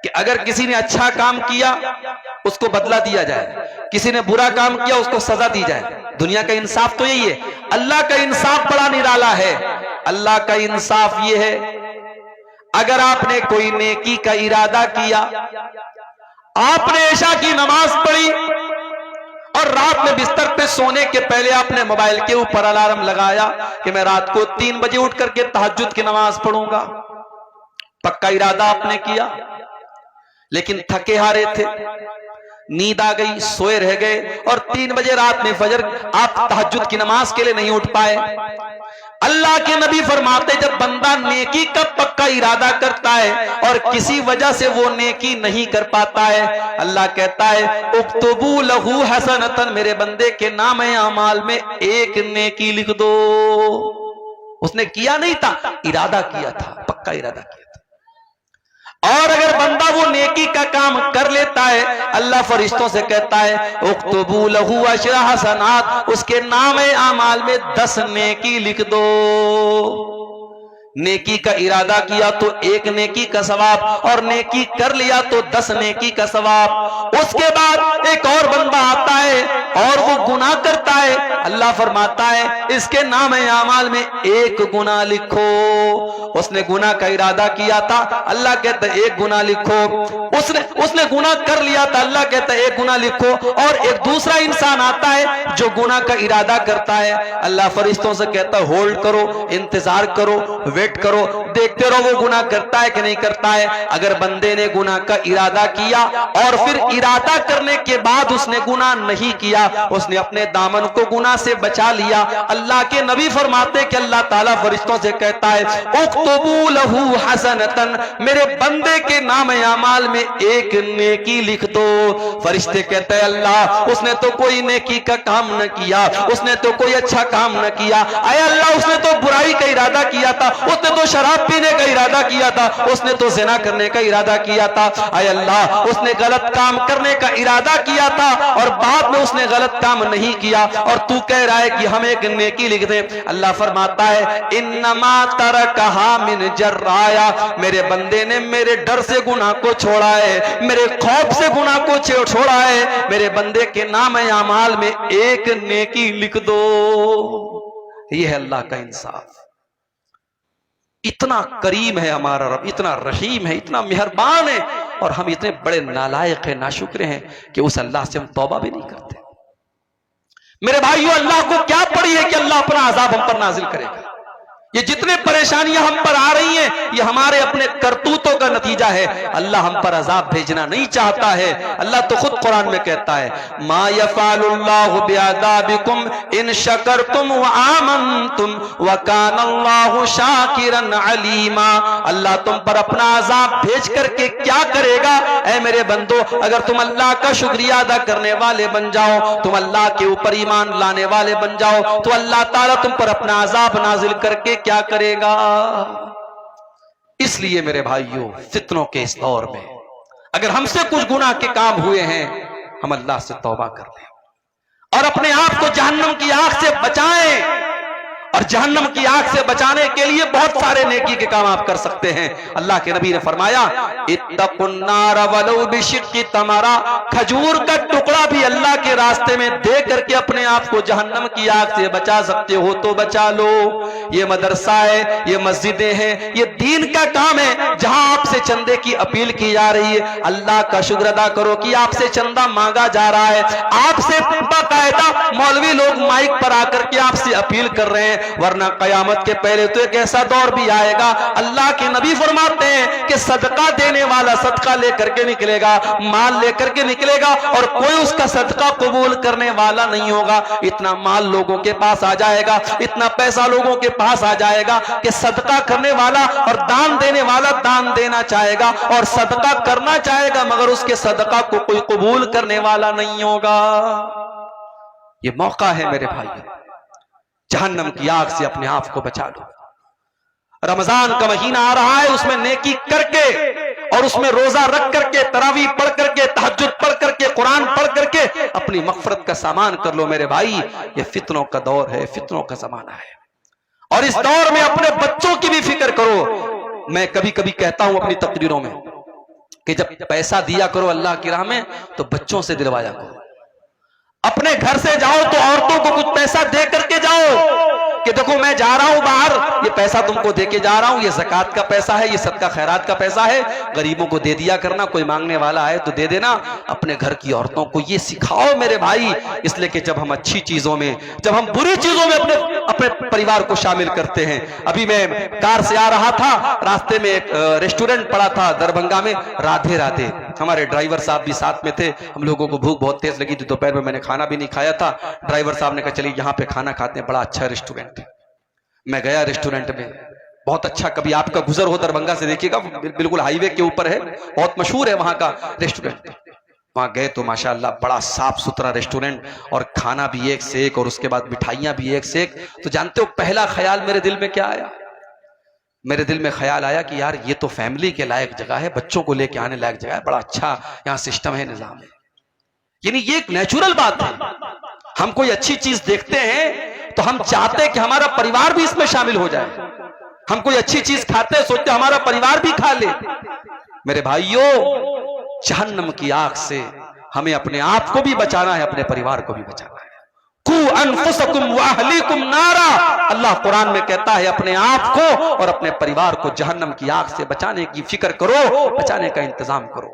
कि अगर किसी ने अच्छा काम किया उसको बदला दिया जाए, किसी ने बुरा काम किया उसको सजा दी जाए। दुनिया का इंसाफ तो यही है। अल्लाह का इंसाफ बड़ा निराला है। अल्लाह का इंसाफ यह है, अगर आपने कोई नेकी का इरादा किया, आपने इशा की नमाज पढ़ी और रात में बिस्तर पे सोने के पहले आपने मोबाइल के ऊपर अलार्म लगाया कि मैं रात को 3 बजे उठ करके तहज्जुद की नमाज पढ़ूंगा, पक्का इरादा आपने किया, लेकिन थके हारे थे, नींद आ गई, सोए रह गए और 3 बजे रात में फजर आप तहज्जुद की नमाज के लिए नहीं उठ पाए। अल्लाह के नबी फरमाते, जब बंदा नेकी का पक्का इरादा करता है और किसी वजह से वो नेकी नहीं कर पाता है, अल्लाह कहता है उक्तुबू लहू हसनतन, मेरे बंदे के नाम अमाल में एक नेकी लिख दो। उसने किया नहीं था, इरादा किया था, पक्का इरादा किया था। और अगर बंदा वो नेकी का काम कर लेता है, अल्लाह फरिश्तों से कहता है उक्तुबू लहू अशरा हसनात, उसके नाम आमाल में 10 नेकी लिख दो। नेकी का इरादा किया तो 1 नेकी का सवाब, और नेकी कर लिया तो 10 नेकी का सवाब। उसके बाद एक और बंदा आता है और वो गुनाह करता है, अल्लाह फरमाता है इसके नाम आमाल में 1 गुनाह लिखो। उसने गुनाह का इरादा किया था, अल्लाह कहता है 1 गुनाह लिखो। उसने गुनाह कर लिया था, अल्लाह कहता है 1 गुनाह लिखो। और एक दूसरा इंसान आता है जो गुनाह का इरादा करता है, अल्लाह फरिश्तों से कहता है होल्ड करो, इंतजार करो, वेट करो, देखते रहो वो गुनाह करता है कि नहीं करता है। अगर बंदे ने गुनाह का इरादा किया और फिर इरादा करने के बाद उसने गुनाह नहीं किया, उसने अपने दामन को गुनाह से बचा लिया, अल्लाह के नबी फरमाते कि अल्लाह ताला फरिश्तों से कहता है उक्तबू लहू हसनतन, मेरे बंदे के नाम अमाल में 1 नेकी लिख दो। फरिश्ते कहते हैं अल्लाह उसने तो कोई नेकी का काम न किया, उसने तो कोई अच्छा काम न किया। अरे अल्लाह उसने तो बुराई का इरादा किया था, उसने तो शराब पीने का इरादा किया था, उसने तो ज़िना करने का इरादा किया था। अरे अल्लाह उसने गलत काम करने का इरादा किया था और बाद में उसने गलत काम नहीं किया, और तू कह रहा है कि हम 1 नेकी लिख दें। अल्लाह फरमाता है इन्नमा तरकहा मिन जर्राया, मेरे बंदे ने मेरे डर से गुनाह को छोड़ा है, मेरे खौफ से गुनाह को छोड़ा है, मेरे बंदे के नाम अमाल में 1 नेकी लिख दो। यह है अल्लाह का इंसाफ। इतना करीम है हमारा रब, इतना रहीम है, इतना मेहरबान है, और हम इतने बड़े नालायक हैं, नाशुक्र हैं कि उस अल्लाह से हम तौबा भी नहीं करते। मेरे भाइयों, अल्लाह को क्या पड़ी है कि अल्लाह अपना अजाब हम पर नाजिल करेगा। ये जितने परेशानियां हम पर आ रही हैं, ये हमारे अपने करतूतों का नतीजा है। अल्लाह हम पर अजाब भेजना नहीं चाहता है। अल्लाह तो खुद कुरान में कहता है मा यफ़अलुल्लाहु बिअज़ाबिकुम इन शकरतुम व आमनतुम व कानल्लाहु शाकिरन अलीमा। अल्लाह तुम पर अपना अजाब भेज करके क्या करेगा ऐ मेरे बंदो, अगर तुम अल्लाह का शुक्रिया अदा करने वाले बन जाओ, तुम अल्लाह के ऊपर ईमान लाने वाले बन जाओ, तो अल्लाह ताला तुम पर अपना अजाब नाजिल करके क्या करेगा। इसलिए मेरे भाइयों, फितनों के इस दौर में अगर हमसे कुछ गुनाह के काम हुए हैं, हम अल्लाह से तौबा कर लें और अपने आप को जहन्नम की आग से बचाएं। और जहन्नम की आग से बचाने के लिए बहुत सारे नेकी के काम आप कर सकते हैं। अल्लाह के नबी ने फरमाया इत्तकुन्नार वलौ बिशिक्की तमरा, खजूर का टुकड़ा भी अल्लाह के रास्ते में दे करके अपने आप को जहन्नम की आग से बचा सकते हो तो बचा लो। ये मदरसा है, ये मस्जिदें हैं, ये दीन का काम है जहां आपसे चंदे की अपील की जा रही है। अल्लाह का शुक्र अदा करो कि आपसे चंदा मांगा जा रहा है, आपसे बाकायदा मौलवी लोग माइक पर आकर के आपसे अपील कर रहे हैं। वरना कयामत के पहले तो एक ऐसा दौर भी आएगा, अल्लाह के नबी फरमाते हैं कि सदका देने वाला सदका लेकर के निकलेगा, माल लेकर के निकलेगा, और कोई उसका सदका कबूल करने वाला नहीं होगा। इतना माल लोगों के पास आ जाएगा, इतना पैसा लोगों के पास आ जाएगा कि सदका करने वाला और दान देने वाला दान देना चाहेगा और सदका करना चाहेगा, मगर उसके सदका को कोई कबूल करने वाला नहीं होगा। ये मौका है मेरे भाई, जहन्नम की आग से अपने आप को बचा लो। रमजान का महीना आ रहा है, उसमें नेकी करके और उसमें रोजा रख करके, तरावी पढ़ करके, तहज्जुद पढ़ करके, कुरान पढ़ करके अपनी मग़फ़िरत का सामान कर लो मेरे भाई। ये फितनों का दौर है, फितनों का जमाना है, और इस दौर में अपने बच्चों की भी फिक्र करो। मैं कभी कभी कहता हूं अपनी तकरीरों में कि जब पैसा दिया करो अल्लाह की राह में तो बच्चों से दिलवाया करो। अपने घर से जाओ तो औरतों को कुछ पैसा दे करके जाओ कि देखो मैं जा रहा हूं बाहर, ये पैसा तुमको दे के जा रहा हूं, ये ज़कात का पैसा है, ये सदका खैरात का पैसा है, गरीबों को दे दिया करना, कोई मांगने वाला है तो दे देना। अपने घर की औरतों को ये सिखाओ मेरे भाई, इसलिए कि जब हम अच्छी चीजों में, जब हम बुरी चीजों में अपने परिवार को शामिल करते हैं। अभी मैं कार से आ रहा था, रास्ते में एक रेस्टोरेंट पड़ा था दरभंगा में, राधे राधे, हमारे ड्राइवर साहब भी साथ में थे। हम लोगों को भूख बहुत तेज लगी थी, दोपहर में मैंने खाना भी नहीं खाया था। ड्राइवर साहब ने कहा चलिए यहाँ पे खाना खाते हैं, बड़ा अच्छा रेस्टोरेंट है। मैं गया रेस्टोरेंट में, बहुत अच्छा, कभी आपका गुजर हो दरभंगा से देखिएगा, बिल्कुल हाईवे के ऊपर है, बहुत मशहूर है वहां का रेस्टोरेंट। वहां गए तो माशाल्लाह बड़ा साफ सुथरा रेस्टोरेंट, और खाना भी एक से एक, और उसके बाद मिठाइयां भी एक से एक। तो जानते हो पहला ख्याल मेरे दिल में क्या आया? मेरे दिल में ख्याल आया कि यार ये तो फैमिली के लायक जगह है, बच्चों को लेके आने लायक जगह है, बड़ा अच्छा यहाँ सिस्टम है, निजाम है। यानी ये एक नेचुरल बात है। हम कोई अच्छी चीज देखते हैं तो हम चाहते हैं कि हमारा परिवार भी इसमें शामिल हो जाए, हम कोई अच्छी चीज खाते हैं, सोचते हमारा परिवार भी खा ले। मेरे भाइयों, जहन्नम की आग से हमें अपने आप को भी बचाना है, अपने परिवार को भी बचाना है। कु अनफुसकुम व अहलीकुम नारा, अल्लाह कुरान में कहता है अपने आप को और अपने परिवार को जहन्नम की आग से बचाने की फिक्र करो, बचाने का इंतजाम करो।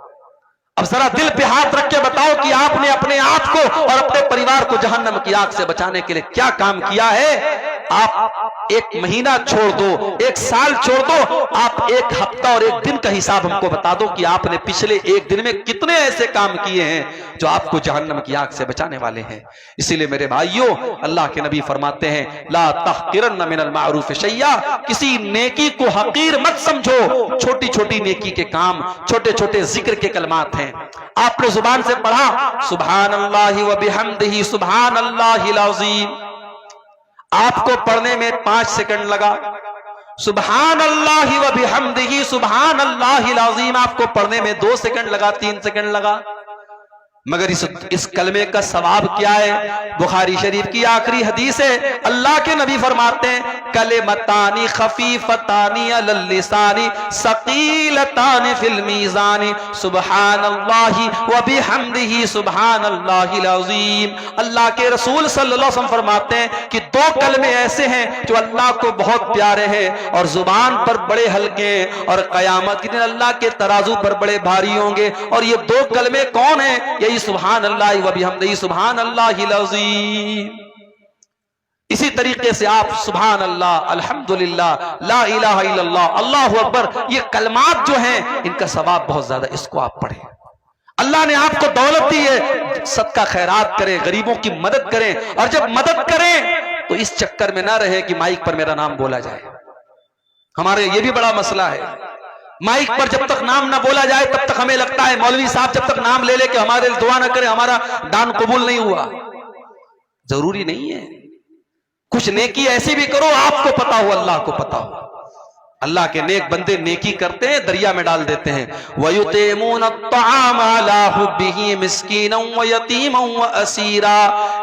अब जरा दिल पे हाथ रख के बताओ कि आपने अपने आप को और अपने परिवार को जहन्नम की आग से बचाने के लिए क्या काम किया है। आप एक महीना छोड़ दो, एक साल छोड़ दो, आप एक हफ्ता और एक दिन का हिसाब हमको बता दो कि आपने पिछले एक दिन में कितने ऐसे काम किए हैं जो आपको जहन्नम की आग से बचाने वाले हैं। इसीलिए मेरे भाइयों, अल्लाह के नबी फरमाते हैं, ला तहकिरन्न मिनल मारूफ शैया, किसी नेकी को हकीर मत समझो। छोटी छोटी नेकी के काम, छोटे छोटे जिक्र के कलमात हैं। आपने जुबान से पढ़ा सुभान अल्लाहि व बिहम्दिही सुभान अल्लाहिल अज़ीम, आपको पढ़ने में 5 सेकंड लगा। सुभान अल्लाहि व बिहम्दिही सुभान अल्लाहिल अज़ीम आपको पढ़ने में 2 सेकंड लगा, 3 सेकंड लगा। मगर इस कलमे का सवाब क्या है। बुखारी शरीफ की आखिरी हदीस है, अल्लाह के नबी फरमाते हैं, कलिमतानी खफीफतानी अलल लिसानी सकीलतानी फिल मीज़ानी सुब्हानल्लाहि व बिहम्दिही सुब्हानल्लाहिल अज़ीम। अल्लाह के रसूल सल्लल्लाहु अलैहि वसल्लम फरमाते हैं कि 2 कलमे ऐसे हैं जो अल्लाह को बहुत प्यारे हैं और जुबान पर बड़े हल्के हैं और कयामत के दिन अल्लाह के तराजू पर बड़े भारी होंगे। और ये 2 कलमे कौन है? यही सुभान अल्लाह व बिहम्दिही सुभान अल्लाहिल अज़ीम। इसी तरीके से आप सुभान अल्लाह, अल्हम्दुलिल्लाह, ला इलाहा इल्लल्लाह, अल्लाहु अकबर, ये कलमात जो हैं इनका सवाब बहुत ज्यादा, इसको आप पढ़ें। अल्लाह ने आपको दौलत दी है, सदका खैरात करें, गरीबों की मदद करें। और जब मदद करें तो इस चक्कर में ना रहे कि माइक पर मेरा नाम बोला जाए। हमारे ये भी बड़ा मसला है, माइक पर जब तक नाम ना बोला जाए तब तक हमें लगता है मौलवी साहब जब तक नाम ले लेके हमारे लिए दुआ ना करें, हमारा दान कबूल नहीं हुआ। जरूरी नहीं है, कुछ नेकी ऐसी भी करो आपको पता हो, अल्लाह को पता हो। अल्लाह के नेक बंदे नेकी करते हैं, दरिया में डाल देते हैं। वयुतिमून अत्ताम अला हुब्बिही मिस्कीनन व यतीमन व असीरा,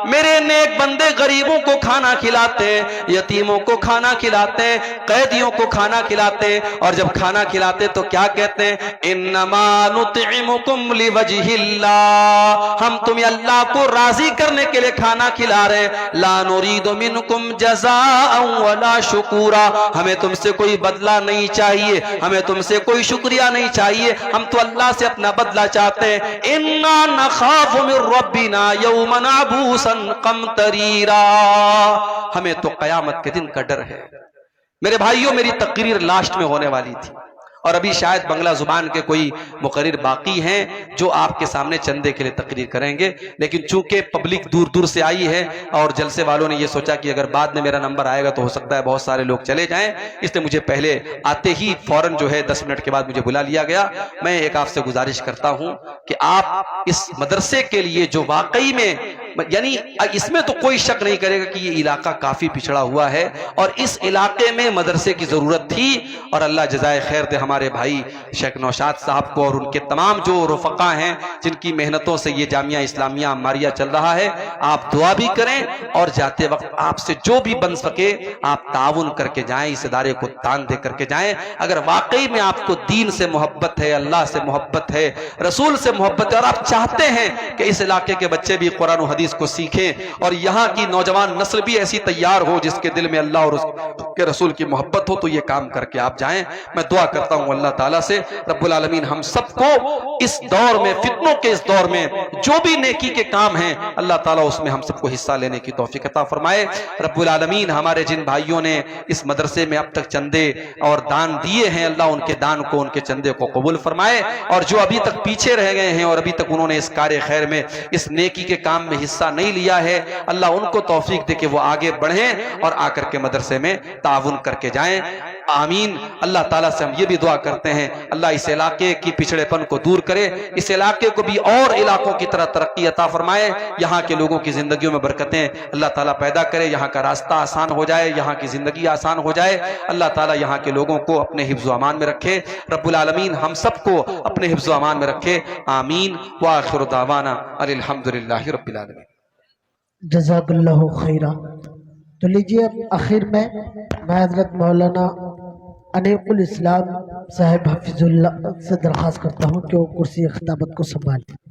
मेरे नेक बंदे गरीबों को खाना खिलाते, यतीमों को खाना खिलाते, कैदियों को खाना खिलाते। और जब खाना खिलाते तो क्या कहते हैं? इन्नमा नुतिमुकुम लिवजहिल्लाह, हम तुम्हें अल्लाह को राजी करने के लिए खाना खिला रहे हैं। ला नुरीदु मिनकुम जज़ाअन वला शुकूरा, हमें तुमसे कोई बदला नहीं चाहिए, हमें तुमसे कोई शुक्रिया नहीं चाहिए, हम तो अल्लाह से अपना बदला चाहते हैं। इन्ना नखाफु मिर रब्बिना यौमन अबूसन कमतरीरा, हमें तो कयामत के दिन का डर है। मेरे भाइयों, मेरी तकरीर लास्ट में होने वाली थी और अभी शायद बंगला जुबान के कोई मुकर्रिर बाकी हैं जो आपके सामने चंदे के लिए तकरीर करेंगे। लेकिन चूंकि पब्लिक दूर दूर से आई है और जलसे वालों ने ये सोचा कि अगर बाद में मेरा नंबर आएगा तो हो सकता है बहुत सारे लोग चले जाएं, इसलिए मुझे पहले आते ही फौरन जो है 10 मिनट के बाद मुझे बुला लिया गया। मैं एक आपसे गुजारिश करता हूं कि आप इस मदरसे के लिए जो वाकई में, यानी इसमें तो कोई शक नहीं करेगा कि ये इलाका काफी पिछड़ा हुआ है और इस इलाके में मदरसे की जरूरत थी। और अल्लाह जज़ाए खैर दे हमारे भाई शेख नौशाद साहब को और उनके तमाम जो रफ़क़ा हैं जिनकी मेहनतों से ये जामिया इस्लामिया अम्मारिया चल रहा है। आप दुआ भी करें और जाते वक्त आपसे जो भी बन सके आप ताउन करके जाएं, इस इदारे को दान दे करके जाएं। अगर वाकई में आपको दीन से मोहब्बत है, अल्लाह से मोहब्बत है, रसूल से मोहब्बत है और आप चाहते हैं कि इस इलाके के बच्चे भी कुरान और हदीस को सीखें और यहाँ की नौजवान नस्ल भी ऐसी तैयार हो जिसके दिल में अल्लाह और उसके रसूल की मोहब्बत हो, तो ये काम करके आप जाएं। मैं दुआ करता हूं अल्लाह ताला से रब्बुल आलमीन हम सबको इस दौर में, फितनों के इस दौर में जो भी नेकी के काम हैं अल्लाह ताला उसमें हम सबको हिस्सा लेने की तौफीक अता फरमाए। रब्बुल आलमीन हमारे जिन भाइयों ने इस मदरसे में अब तक चंदे और दान दिए हैं, अल्लाह उनके दान को, उनके चंदे को कबूल फरमाए। और जो अभी तक पीछे रह गए हैं और अभी तक उन्होंने इस कार्य खैर में, इस नेकी के काम में हिस्सा नहीं लिया है, अल्लाह उनको तौफीक दे के वो आगे बढ़ें और आकर के मदरसे में ताउन करके जाएं। आमीन। अल्लाह ताला से हम ये भी दुआ करते हैं अल्लाह इस इलाके की पिछड़ेपन को दूर करे, इस इलाके को भी और इलाकों की तरह तरक्की अता फरमाए, यहाँ के लोगों की जिंदगियों में बरकतें अल्लाह ताला पैदा करे, यहाँ का रास्ता आसान हो जाए, यहाँ की जिंदगी आसान हो जाए। अल्लाह ताला यहाँ के लोगों को अपने हिफ्ज़ व अमान में रखे, रब्बुल आलमीन हम सबको अपने हिफ्ज़ व अमान में रखे। आमीन व आखिरु दावाना अल्हम्दुलिल्लाहि रब्बिल आलमीन। जज़ाकल्लाहु खैरा। तो लीजिए आखिर में हज़रत मौलाना अनीकुल इस्लाम साहिब हफिजुल्लाह से दरख्वास्त करता हूँ कि वो कुर्सी खिताबत को संभालें।